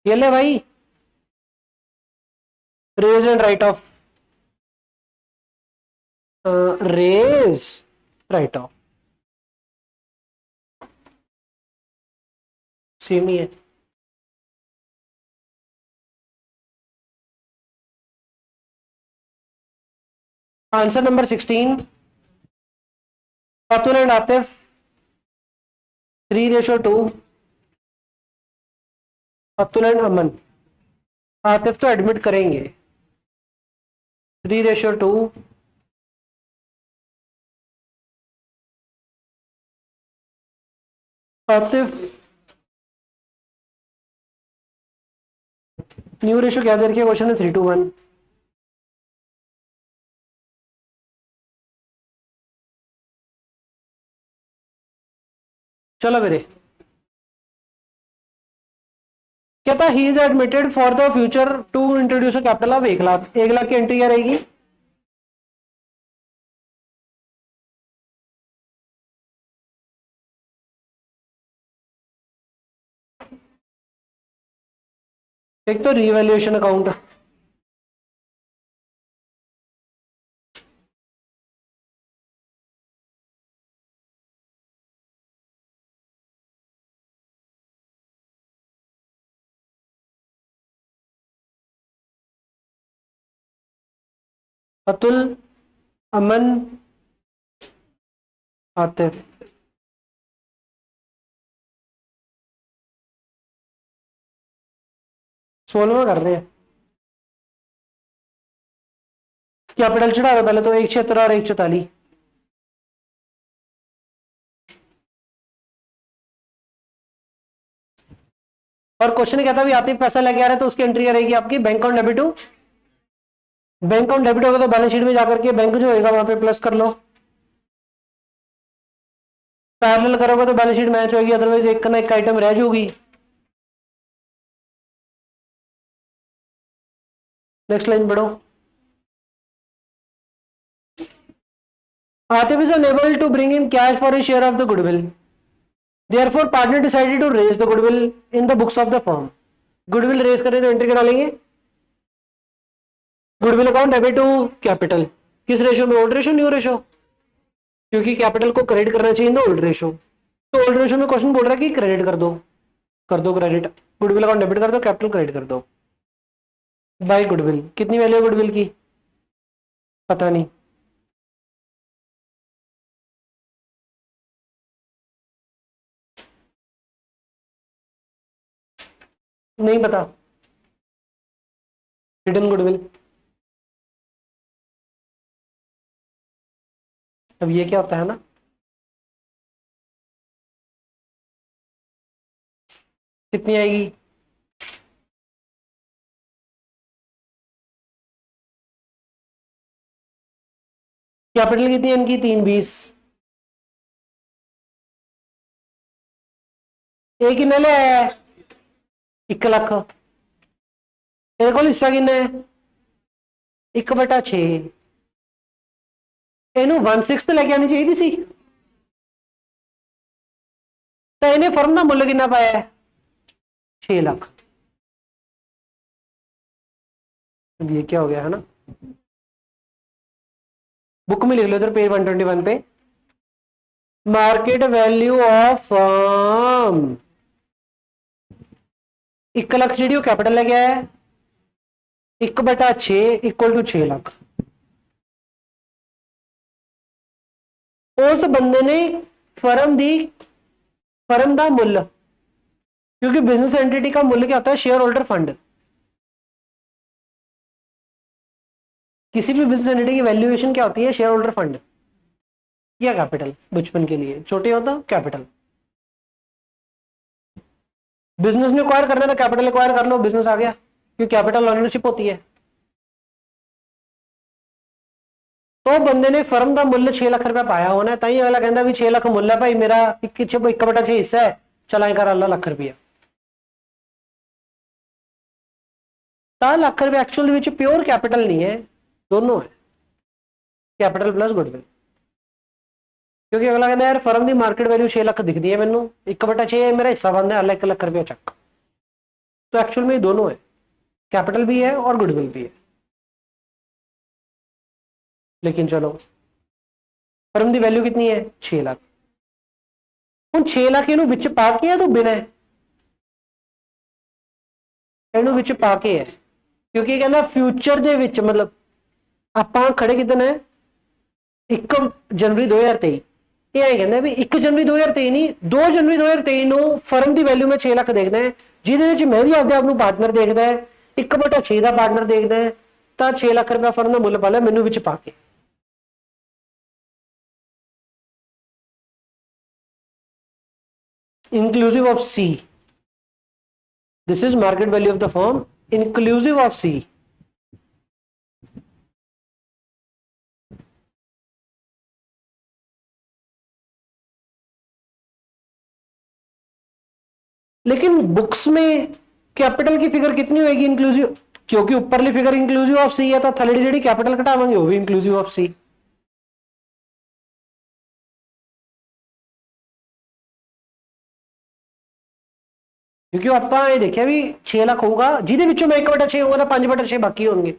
ये ले भाई, raise and write off, raise write off same ही है। Answer number 16, Atul and Atif 3:2, Atul and Aman, Atif तो एडमिट करेंगे 3:2, आतिफ। न्यू रेशो क्या दे रखी है क्वेश्चन है? 3:1। चलो मेरे, कहता ही is admitted for the future to introduce a capital of 1,00,000। 1,00,000 की एंट्री क्या रहेगी? एक तो रिवैल्यूएशन अकाउंट, अतुल, अमन, आतिफ। सोलवा कर रहे हैं, कैपिटल चढ़ा रहे पहले तो 1,76 और 1,44। और क्वेश्चन कहता भी आतिफ पैसा लेके आ रहे तो उसकी एंट्री क्या रहेगी आपकी? Bank on debit. Bank on debit होगा तो बैलेंस शीट में जाकर के बैंक जो होगा वहां पे प्लस कर लो, पैरेलल करोगे तो बैलेंस शीट मैच होगी, अदरवाइज एक ना एक आइटम रह जाएगी। नेक्स्ट लाइन बढ़ो। Atif is unable to bring in cash for his share of the goodwill. Therefore, partner decided to raise the goodwill in the books of the firm. Goodwill raise करें तो entry क्या डालेंगे? Goodwill account debit to capital, किस ratio में? Old ratio, new ratio? क्योंकि capital को credit करना चाहिए ना ओल्ड रेशो, तो ओल्ड रेशो में क्वेश्चन बोल रहा है कि क्रेडिट कर दो क्रेडिट, गुडविल अकाउंट डेबिट कर दो, कैपिटल क्रेडिट कर दो बाय गुडविल। कितनी वैल्यू है गुडविल की? पता नहीं, नहीं पता। हिडन गुडविल, अब ये क्या होता है ना, कितनी आएगी? कैपिटल कितनी है इनकी? 320। एक किन्ने ले आया है? 1,00,000। ਇਹਦੇ ਕੋਲ ਹਿੱਸਾ ਕਿੰਨਾ ਹੈ? 1/6। ਇਹਨੂੰ 1/6 ਲੈ ਕੇ ਆਣੀ ਚਾਹੀਦੀ ਸੀ, ਤਾਂ ਇਹਨੇ ਫਰਮ ਦਾ ਮੁੱਲ ਕਿੰਨਾ ਪਾਇਆ ਹੈ? 6 लाख। अब ये क्या हो गया है ना, बुक में लिख लो इधर पेज 121 पे, market value of firm 1 lakh जी कैपिटल है, क्या है 1/6 इक्वल टू 6 लाख। उस बंदे ने फर्म दी, फर्म का मूल्य, क्योंकि बिजनेस एंटिटी का मूल्य क्या होता है, शेयर होल्डर फंड। किसी भी बिजनेस एंटिटी की वैल्यूएशन क्या होती है, शेयर होल्डर फंड या कैपिटल। बचपन के लिए छोटे होता कैपिटल, बिजनेस ने एक्वायर करना था, कैपिटल एक्वायर कर लो, बिजनेस आ गया, क्योंकि कैपिटल ओनरशिप होती है। तो बंदे ने फर्म का मूल्य 6 लाख रुपया पाया होना, ताई अगला कहता भी 6 लाख मूल्य भाई मेरा 1/6 हिस्सा है, चला कर अल्लाह लाख रुपया। लाख रुपया एक्चुअल प्योर कैपिटल नहीं है, दोनों है, कैपिटल प्लस गुडविल। क्योंकि अगला कहता यार फर्म की मार्केट वैल्यू 6 लाख दिखती है मैनू, 1/6 मेरा हिस्सा बनता है, अल्लाह 1 लाख रुपया चक। तो एक्चुअल में दोनों है, कैपिटल भी है और गुडविल भी है। लेकिन चलो फर्म की वैल्यू कितनी है, 6 लाख। ਹੁਣ 6 ਲੱਖ ਇਹਨੂੰ ਵਿੱਚ ਪਾ ਕੇ ਹੈ तो बिना है, ਇਹਨੂੰ ਵਿੱਚ ਪਾ ਕੇ ਹੈ, ਕਿਉਂਕਿ ਇਹ ਕਹਿੰਦਾ ਫਿਊਚਰ ਦੇ ਵਿੱਚ, ਮਤਲਬ ਆਪਾਂ ਖੜੇ ਕਿਦਨ ਹੈ 1 जनवरी 2023, ਇਹ ਐ ਕਹਿੰਦਾ ਵੀ 1 जनवरी 2023 ਨਹੀਂ, 2 जनवरी 2023 ਨੂੰ ਫਰਮ ਦੀ ਵੈਲਿਊ ਮੈਂ 6 ਲੱਖ ਦੇਖਦਾ ਹੈ, ਜਿਹਦੇ ਵਿੱਚ ਮੈਂ ਵੀ ਆਪਦੇ ਆਪ ਨੂੰ ਪਾਰਟਨਰ ਦੇਖਦਾ ਹੈ, 1/6 ਦਾ ਪਾਰਟਨਰ ਦੇਖਦਾ ਹੈ, ਤਾਂ 6 ਲੱਖ ਰੁਪਏ ਫਰਮ ਦਾ ਮੁੱਲ ਪਾ ਲਿਆ ਮੈਨੂੰ ਵਿੱਚ ਪਾ ਕੇ। inclusive of C, this is market value of the firm inclusive of C। लेकिन बुक्स में कैपिटल की फिगर कितनी होगी इंक्लूसिव, क्योंकि ऊपरली फिगर इंक्लूसिव ऑफ सी है, तो थल्ले जी कैपिटल घटावांगे वो भी इंक्लूसिव ऑफ सी। क्योंकि ਆਪਾਂ ਇਹ ਦੇਖਿਆ ਵੀ 6 ਲੱਖ ਹੋਊਗਾ, ਜਿਹਦੇ ਵਿੱਚੋਂ ਮੈਂ 1/6 ਹੋਊਗਾ ਤਾਂ 5/6 ਬਾਕੀ ਹੋਣਗੇ,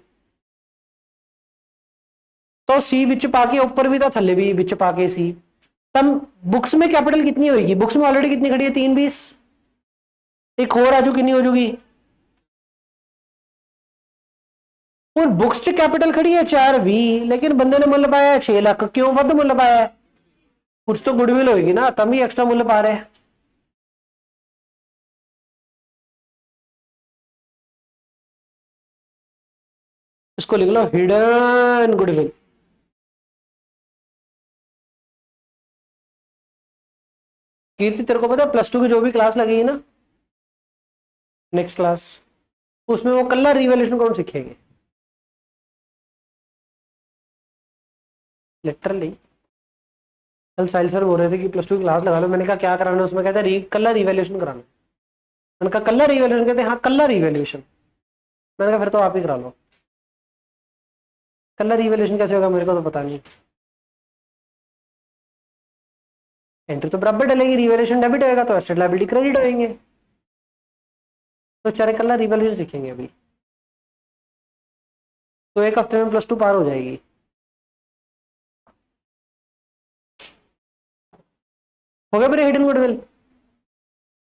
तो सी विच पा के ऊपर भी था थल्ले भी विच पा के सी। तब बुक्स में कैपिटल कितनी होगी, बुक्स में ऑलरेडी कितनी खड़ी है 320, एक और आजू कितनी हो जाएगी, और बुक्स च कैपिटल खड़ी है 420, लेकिन बंदे ने मुल्ल पाया 6 लाख, क्यों वध मुल्ल पाया है, कुछ तो गुडविल होगी ना, तब भी एक्स्ट्रा मुल्ल पा रहे हैं। इसको लिख लो हिडन गुडविल। कीर्ति तेरे को पता है +2 की जो भी क्लास लगी है ना, नेक्स्ट क्लास, उसमें वो कलर रिवैल्यूएशन कौन सीखेंगे लिटरली। कल साहिल सर बोल रहे थे कि +2 की क्लास लगा लो, मैंने कहा क्या कराना है उसमें, कहते हैं कलर रिवैल्यूएशन कराना। मैंने कहा कलर रिवैल्यूएशन, कहते हैं हाँ कलर रिवैल्यूएशन। मैंने कहा फिर तो आप ही करा लो। कलर रिवैल्यूएशन कैसे होगा मेरे को तो पता नहीं, एंट्री तो बराबर डलेगी, रिवैल्यूएशन डेबिट होएगा तो एसेट लायबिलिटी क्रेडिट होएंगे, तो बेचारे कलर रिवैल्यूएशन सीखेंगे अभी, तो एक हफ्ते में +2 पार हो जाएगी। हो गया मेरे हिडन गुडविल।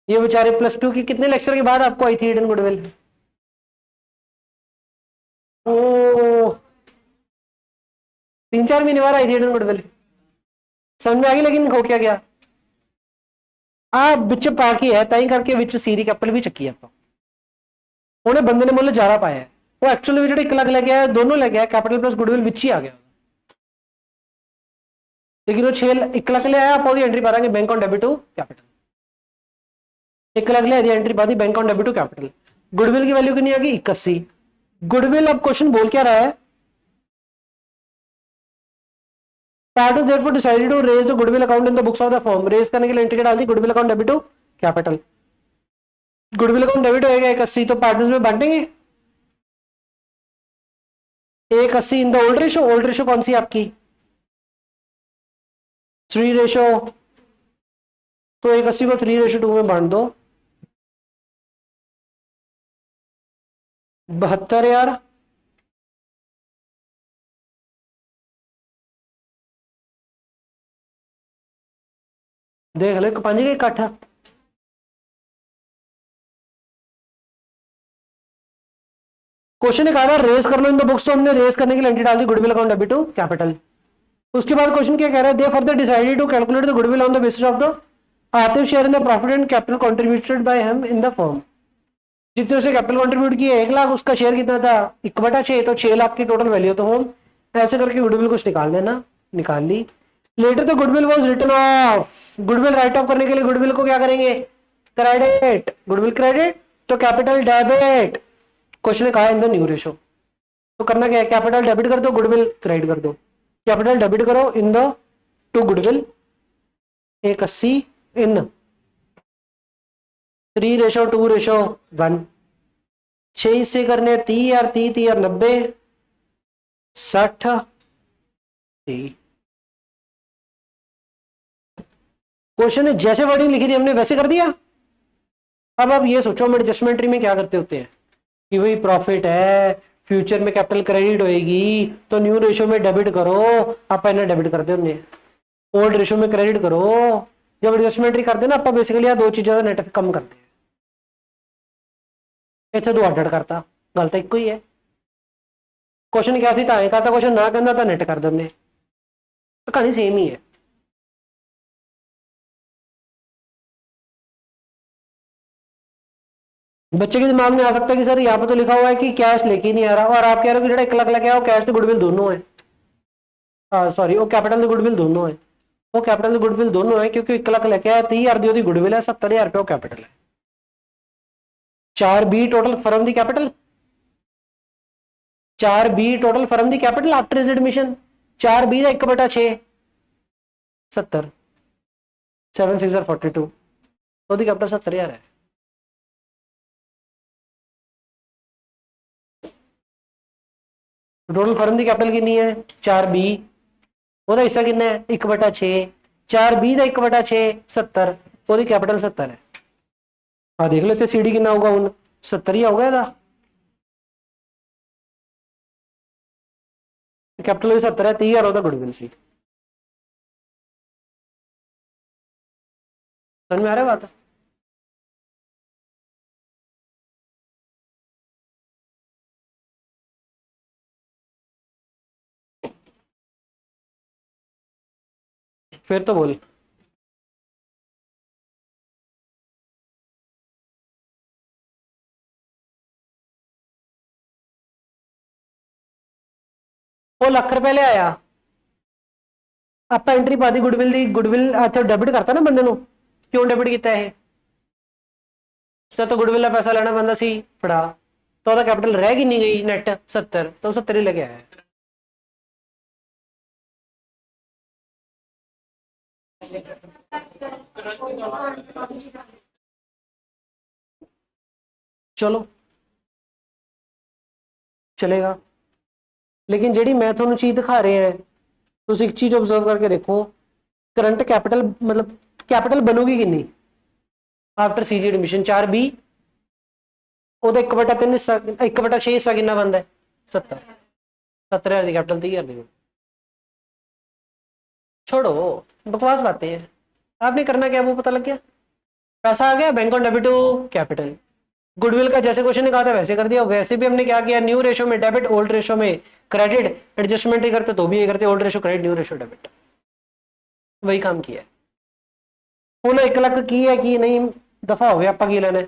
ये बेचारे +2 की कितने लेक्चर के बाद आपको आई थी हिडन गुडविल, ओ 3-4 महीने बाद आई थी हिडन गुडविल, समझ में आ गई। लेकिन हो क्या गया, आप बिच पाके है ताई करके विच सीरी कैपिटल भी चक्की आप उन्हें बंदे ने मुल्ल ज्यादा पाया है, वो एक्चुअली जो 1 लाख लेके आया दोनों लेके आया, कैपिटल प्लस गुडविल विच ही आ गया, लेकिन वो 1 लाख ले आया, आप एंट्री पा देंगे bank on debit to capital. 1 lakh ले आया एंट्री पा दी bank on debit to capital. Goodwill की वैल्यू कितनी आ गई 81। गुडविल अब क्वेश्चन बोल क्या रहा है, Partners therefore decided to raise the goodwill account in the books of the firm। Raise करने के लिए एंट्री डाल दी goodwill account debit to capital. Goodwill account debit होएगा 81, तो पार्टनर्स में बांटेंगे 180 in the old ratio. Old ratio कौन सी आपकी 3 रेशो, तो 180 को 3:2 में बांट दो, 72 यार, देख लो 5 के इकट्ठा। क्वेश्चन ने कहा था रेस कर लो इन द बुक्स, तो हमने रेस करने के लिए एंट्री डाल दी goodwill account debit to capital. उसके बाद क्वेश्चन क्या कह रहा है, they further decided to calculate the goodwill on the basis of the Atif share in the profit and capital contributed by him in the firm. जितने उसे कैपिटल कंट्रीब्यूट किया 1 लाख, उसका शेयर कितना था 1/6, तो 6 लाख की टोटल वैल्यू तो होम। ऐसे करके गुडविल कुछ निकाल लेना, निकाल ली। Later the goodwill was written off, goodwill write off करने के लिए गुडविल को क्या करेंगे, क्रेडिट, गुडविल क्रेडिट तो कैपिटल डेबिट। क्वेश्चन ने कहा इन द न्यू रेशो, तो करना क्या है, कैपिटल डेबिट कर दो, गुडविल क्रेडिट कर दो। कैपिटल डेबिट करो इन द टू गुडविल 180 इन 3:2:1। 6 से करने 30 यार, 30 यार 90, 60। क्वेश्चन ने जैसे वर्डिंग लिखी थी हमने वैसे कर दिया। अब आप ये सोचो हम एडजस्टमेंट में क्या करते होते हैं कि भाई प्रॉफिट है, फ्यूचर में कैपिटल क्रेडिट होएगी तो न्यू रेशो में डेबिट करो, आप इन्हें डेबिट करते होंगे, ओल्ड रेशो में क्रेडिट करो। जब एडजस्टमेंट करते ना आप बेसिकली आ दो चीजें नेट कम करते हैं, इतने दो अड करता, गल तो एक ही है। क्वेश्चन क्या सी तां करता, क्वेश्चन ना कहता तो नेट कर देंगे, तो कहानी सेम ही है। बच्चे के दिमाग में आ सकता है कि सर यहाँ पे तो लिखा हुआ है कि कैश लेके नहीं आ रहा, और आप कह रहे हो कि 1 लाख लेके आओ, कैश तो गुडविल दोनों है, सॉरी वो कैपिटल तो गुडविल दोनों है, वो कैपिटल गुडविल दोनों है, क्योंकि 1 लाख लेके आया 30,000 दी गुडविल है, 70,000 रुपये कैपिटल है। 4B total firm the capital, 4B total firm the capital after his admission, 4B का 1/6 70, 7 6 42, तो दी कैपिटल 70,000 है। टोटल फर्म दी कैपिटल कितनी है 4B, ਉਹਦਾ ਹਿੱਸਾ ਕਿੰਨਾ ਹੈ 1/6, 4B ਦਾ 1/6 70, ਉਹਦੀ कैपिटल 70 है। ਆ देख लो CD कितना होगा ਹੁਣ 70 ही होगा ਇਹਦਾ, कैपिटल 70 है, 30,000 ਉਹਦਾ गुडविल सी। समझ में आ रहा है बात? फिर तो बोल। वो ₹1,00,000 ले आया, ਆਪਾਂ ਐਂਟਰੀ ਪਾਦੀ ਗੁੱਡਵਿਲ ਦੀ, ਗੁੱਡਵਿਲ ਇੱਥੇ ਡੈਬਿਟ ਕਰਤਾ ਨਾ ਬੰਦੇ ਨੂੰ, ਕਿਉਂ ਡੈਬਿਟ ਕੀਤਾ ਇਹ, तो गुडविल का पैसा लेना बंदा सी फड़ा, तो ਉਹਦਾ कैपिटल रह कितनी गई नेट 70, तो 70 ही लेके आया। चलो चलेगा, लेकिन जी मैं थोड़ी चीज दिखा रहे हैं तुम एक चीज ऑब्जर्व करके देखो, करंट कैपिटल मतलब कैपिटल बनूगी कितनी आफ्टर सीजी एडमिशन, 4B ਉਹਦਾ 1/3 ਹਿੱਸਾ 1/6 ਹਿੱਸਾ कितना बनता है 70, 70,000 की कैपिटल 30,000 दी। छोड़ो बकवास बातें हैं, आपने करना क्या वो पता लग गया, पैसा आ गया bank on debit to capital, goodwill का जैसे क्वेश्चन ने कहा था वैसे कर दिया। वैसे भी हमने क्या किया, न्यू रेशो में डेबिट, ओल्ड रेशो में क्रेडिट, एडजस्टमेंट ही करते तो भी ये करते, old ratio credit, new ratio debit, वही काम किया है। ਹੁਣ 1 ਲੱਖ ਕੀ ਹੈ ਕੀ नहीं दफा हो गया, ਆਪਾਂ ਕੀ ਲੈਣਾ,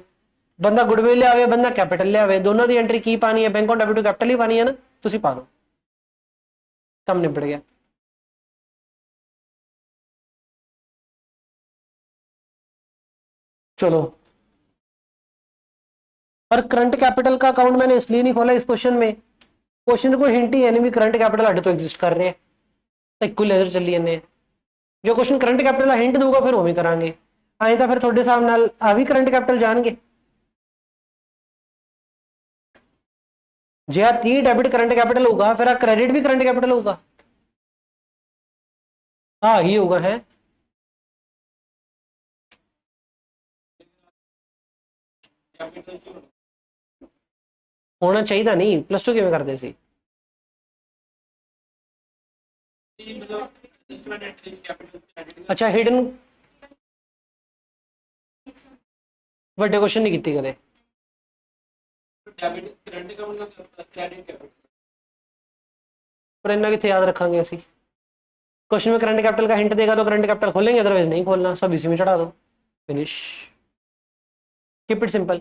ਬੰਦਾ ਗੁੱਡਵਿਲ ले आवे, ਬੰਦਾ कैपिटल ले आवे, दोनों की एंट्री की पानी है, bank on debit to capital ही पानी है ना, तुसी पा दो, काम निपट गया। चलो, और करंट कैपिटल का अकाउंट मैंने इसलिए नहीं खोला इस क्वेश्चन में, क्वेश्चन को हिंट ही है नहीं भी करंट कैपिटल अड्ड तो एग्जिस्ट कर रहे हैं, एक लेजर चली जाने, जो क्वेश्चन करंट कैपिटल हिंट दूंगा फिर वो भी करांगे, आए तो फिर थोड़े हिसाब नाल आ भी करंट कैपिटल जाएंगे, जे 30 डेबिट करंट कैपिटल होगा फिर क्रेडिट भी करंट कैपिटल होगा, हाँ ही होगा है। होना चाहिए नहीं, +2 किवें करते सी। अच्छा हिडन ਵੱਡੇ क्वेश्चन नहीं ਕੀਤੀ कदे। पर इन्ना कितने याद रखांगे ਅਸੀਂ। क्वेश्चन में करंट कैपिटल का हिंट देगा तो करंट कैपिटल खोलेंगे, अदरवाइज नहीं खोलना, सब इसी में चढ़ा दो, फिनिश, कीप इट सिंपल।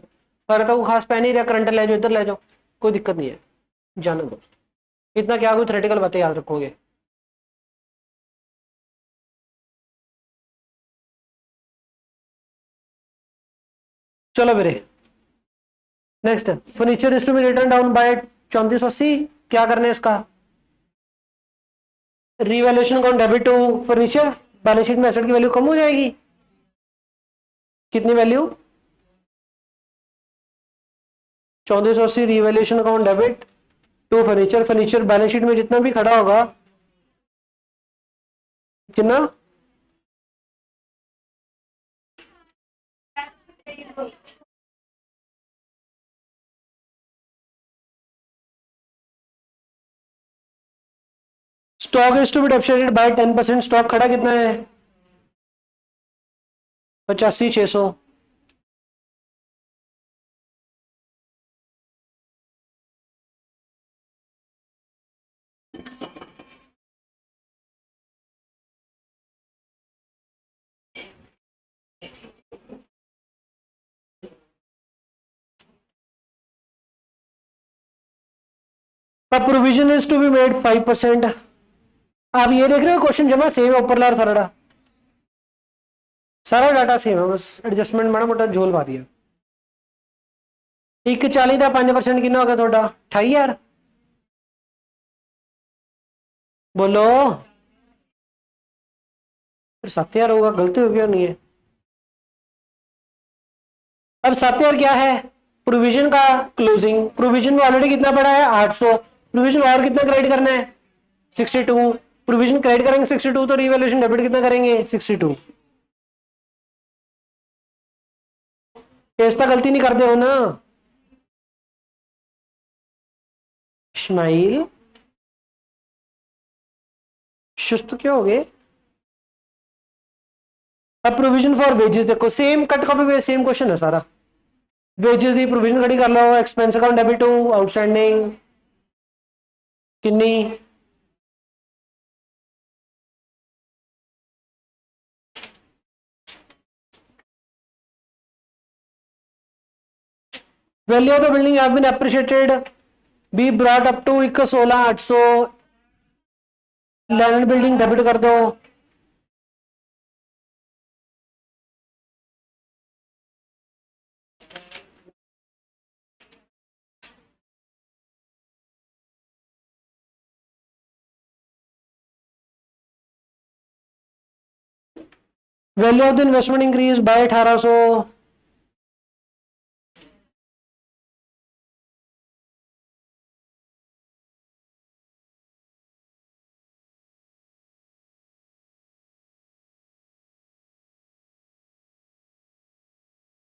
पर तो खास पै नहीं रहा, करंट ले जाओ, इधर ले जाओ, कोई दिक्कत नहीं है, जाने दो। इतना क्या कोई थ्योरेटिकल बातें याद रखोगे। चलो मेरे next, furniture is to be written down by 3480, क्या करना है इसका, revaluation account debit to furniture, balance sheet में एसेट की वैल्यू कम हो जाएगी, कितनी value, 3480 revaluation account debit to furniture, furniture balance sheet में जितना भी खड़ा होगा कितना, stock is to be depreciated by 10%, stock खड़ा कितना है 85,600, provision is to be made 5%। आप ये देख रहे हो क्वेश्चन जमा सेम है, ऊपर और थोड़ा सारा डाटा सेम है, बस एडजस्टमेंट माड़ा मोटा झोल पा दिया। 140 का 5% कितना होगा थोड़ा 28,000, बोलो, फिर 7,000 होगा, गलती हो गया नहीं है। अब 7,000 क्या है, प्रोविजन का क्लोजिंग, प्रोविजन में ऑलरेडी कितना पड़ा है 800, प्रोविजन और कितना क्रेडिट करना है 62, प्रोविजन क्रेडिट करेंगे 62 तो रिवैल्यूएशन डेबिट कितना करेंगे 62, ऐसा गलती नहीं करते हो ना इस्माइल, सुस्त क्यों हो गए। अब प्रोविजन फॉर वेजेस देखो, सेम कट कॉपी पे सेम क्वेश्चन है सारा, वेजेस की प्रोविजन खड़ी कर लो, expense account debit to outstanding कितनी, value of the building have been appreciated be brought up to 16,800, land building debit कर दो, value of the investment increase by 1,800,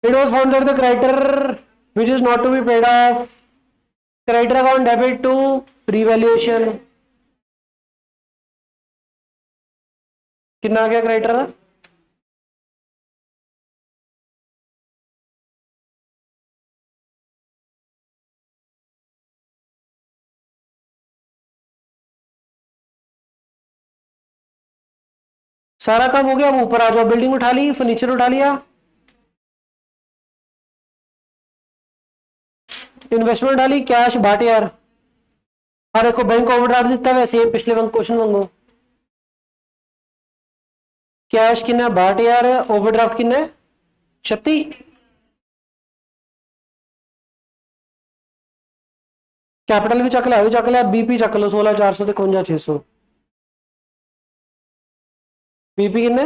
it was found that the creditor which is not to be paid off, creditor account debit to revaluation, कितना आ गया creditor, सारा काम हो गया, अब ऊपर आ जाओ, बिल्डिंग उठा ली, फर्नीचर उठा लिया, इन्वेस्टमेंट डाली, कैश बाट यार, हर को बैंक ओवरड्राफ्ट दिता वैसे पिछले क्वेश्चन वांगू, कैश कितना बाट यार, ओवरड्राफ्ट कितना 36, कैपिटल भी चक लिया, बीपी चक लो 16,400 ਤੇ 51,600, बीपी कितना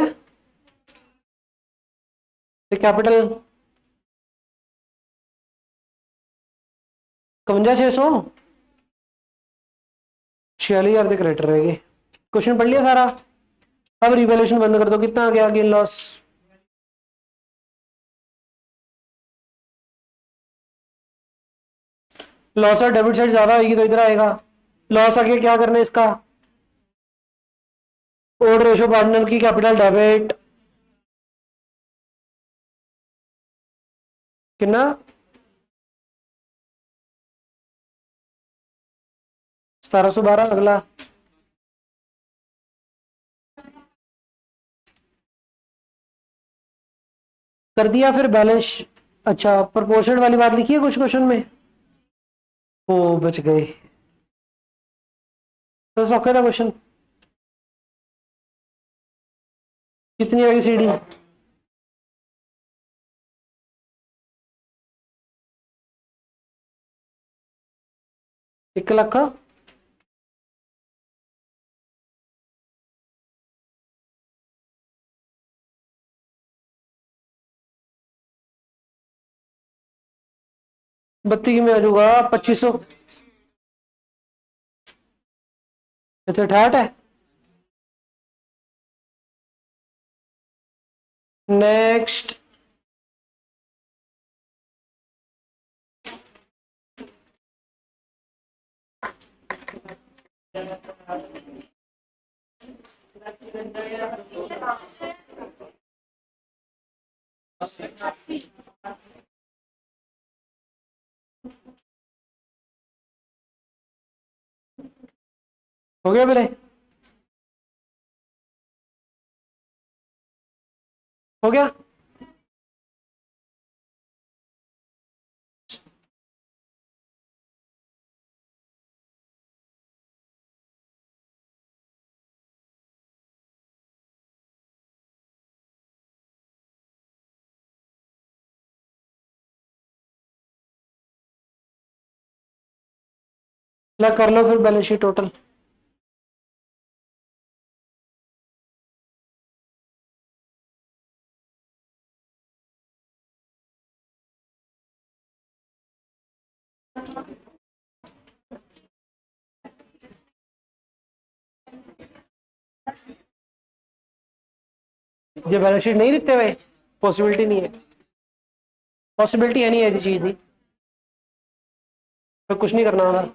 ते कैपिटल 51,600, 46,000 के क्रेडिटर रहेंगे। क्वेश्चन पढ़ लिया सारा, अब रिवैल्यूएशन बंद कर दो, कितना आ गया गेन लॉस, लॉस और डेबिट साइड ज्यादा आएगी तो इधर आएगा। लॉस आगे क्या करना है इसका, ओड रेशो पार्टनर की कैपिटल डेबिट कितना 1712। अगला कर दिया फिर बैलेंस। अच्छा प्रोपोर्शन वाली बात लिखी है कुछ क्वेश्चन में, ओ बच गए। तो सौखा था क्वेश्चन। कितनी आएगी सीडी, 1 लाख का। बत्ती की में आ जाऊंगा 2500। तो ठाट है। नेक्स्ट हो गया मेरे, हो गया। ला कर लो फिर बैलेंस शीट टोटल। ये बैलेंस शीट नहीं लिखते हुए पॉसिबिलिटी नहीं है, पॉसिबिलिटी है नहीं ऐसी चीज की, तो कुछ नहीं करना होगा।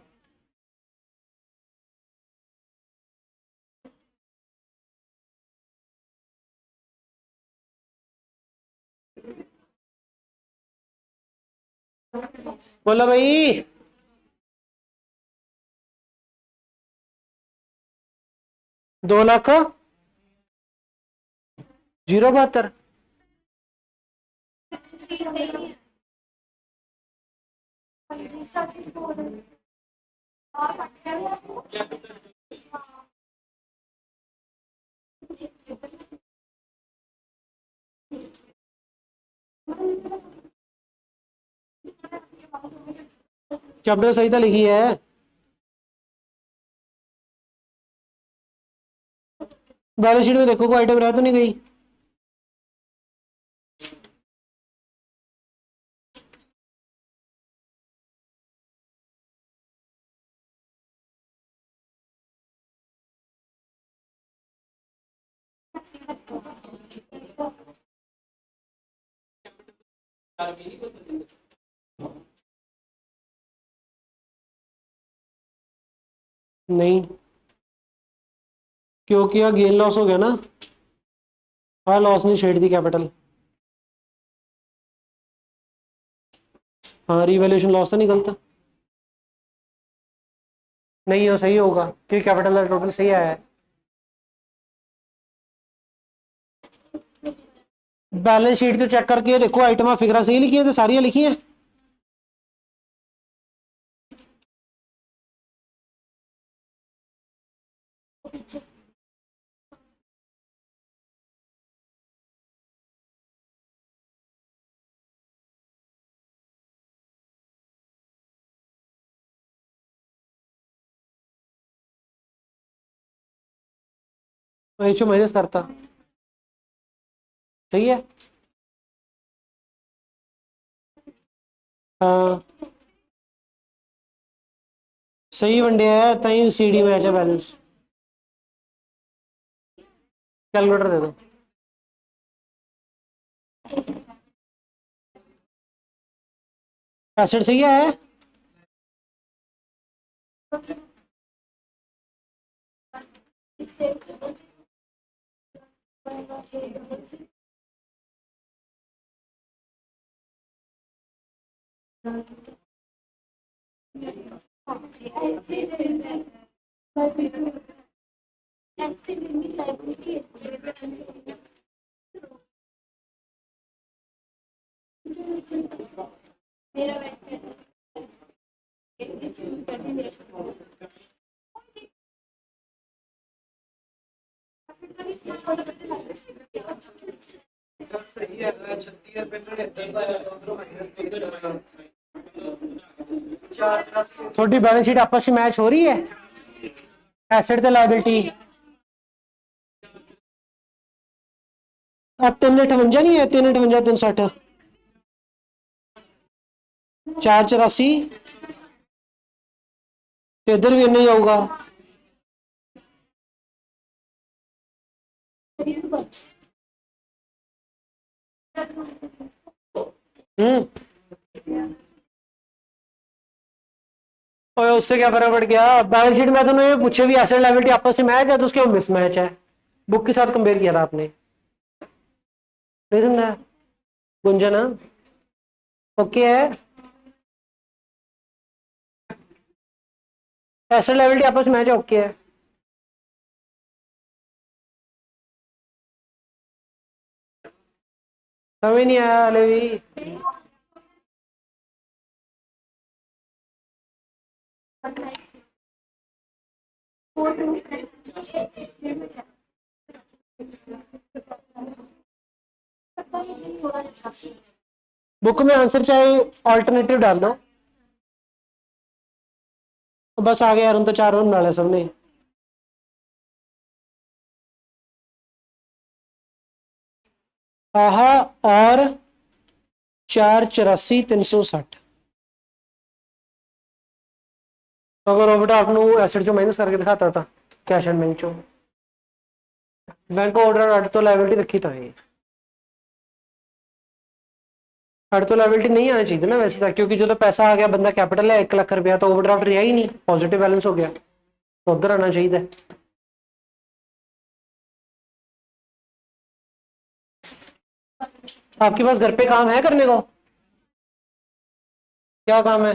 बोलो भाई। 2 लाख का 0.72। कैपिटल सही था लिखी है। बैलेंस शीट में देखो कोई आइटम रह तो नहीं गई। नहीं क्योंकि यहाँ गेन लॉस हो गया ना, हाँ लॉस नहीं छेड़ दी कैपिटल। हाँ रिवैल्यूएशन लॉस तो निकलता नहीं हो, सही होगा क्योंकि कैपिटल का टोटल सही आया है। बैलेंस शीट तो चेक करके देखो, आइटम फिगर सही लिखी है तो सारी लिखी है। तो एचओ माइनस करता सही है। हाँ सही वनडे है तई सीडी मैच है बैलेंस। कैलकुलेटर दे दो। एसेट सही है। छोटी बैलेंस शीट आपस में मैच हो रही है, एसेट ते लायबिलिटी 358 नहीं है, 358 360 484 तो इधर भी नहीं होगा। और उससे क्या फर्क पड़ गया, बैलेंस शीट में तो नहीं पूछे भी एसेट लायबिलिटी आपस में मैच है तो उसके मिसमैच है, बुक के साथ कंपेयर किया था आपने, नहीं समझा गुंजन? ओके है, एसेट लायबिलिटी आपस में मैच है, ओके है। समझ नहीं आया अले भी। बुक में आंसर चाहे ऑल्टरनेटिव डाल दो, तो बस आ गया यार, उन तो 4 रन डाले सबने। आहा और 484 360 अगर बेटा आपने एसेट जो माइनस करके दिखाता था कैश एंड बैंक चो बैंक ऑर्डर अड तो लायबिलिटी रखी था ये, अड तो लायबिलिटी नहीं आनी चाहिए ना वैसे था, क्योंकि जो तो पैसा आ गया बंदा कैपिटल है 1 लाख रुपया, तो ओवरड्राफ्ट रिहा ही नहीं, पॉजिटिव बैलेंस हो गया, तो उधर आना चाहिए। आपके पास घर पे काम है करने को? क्या काम है?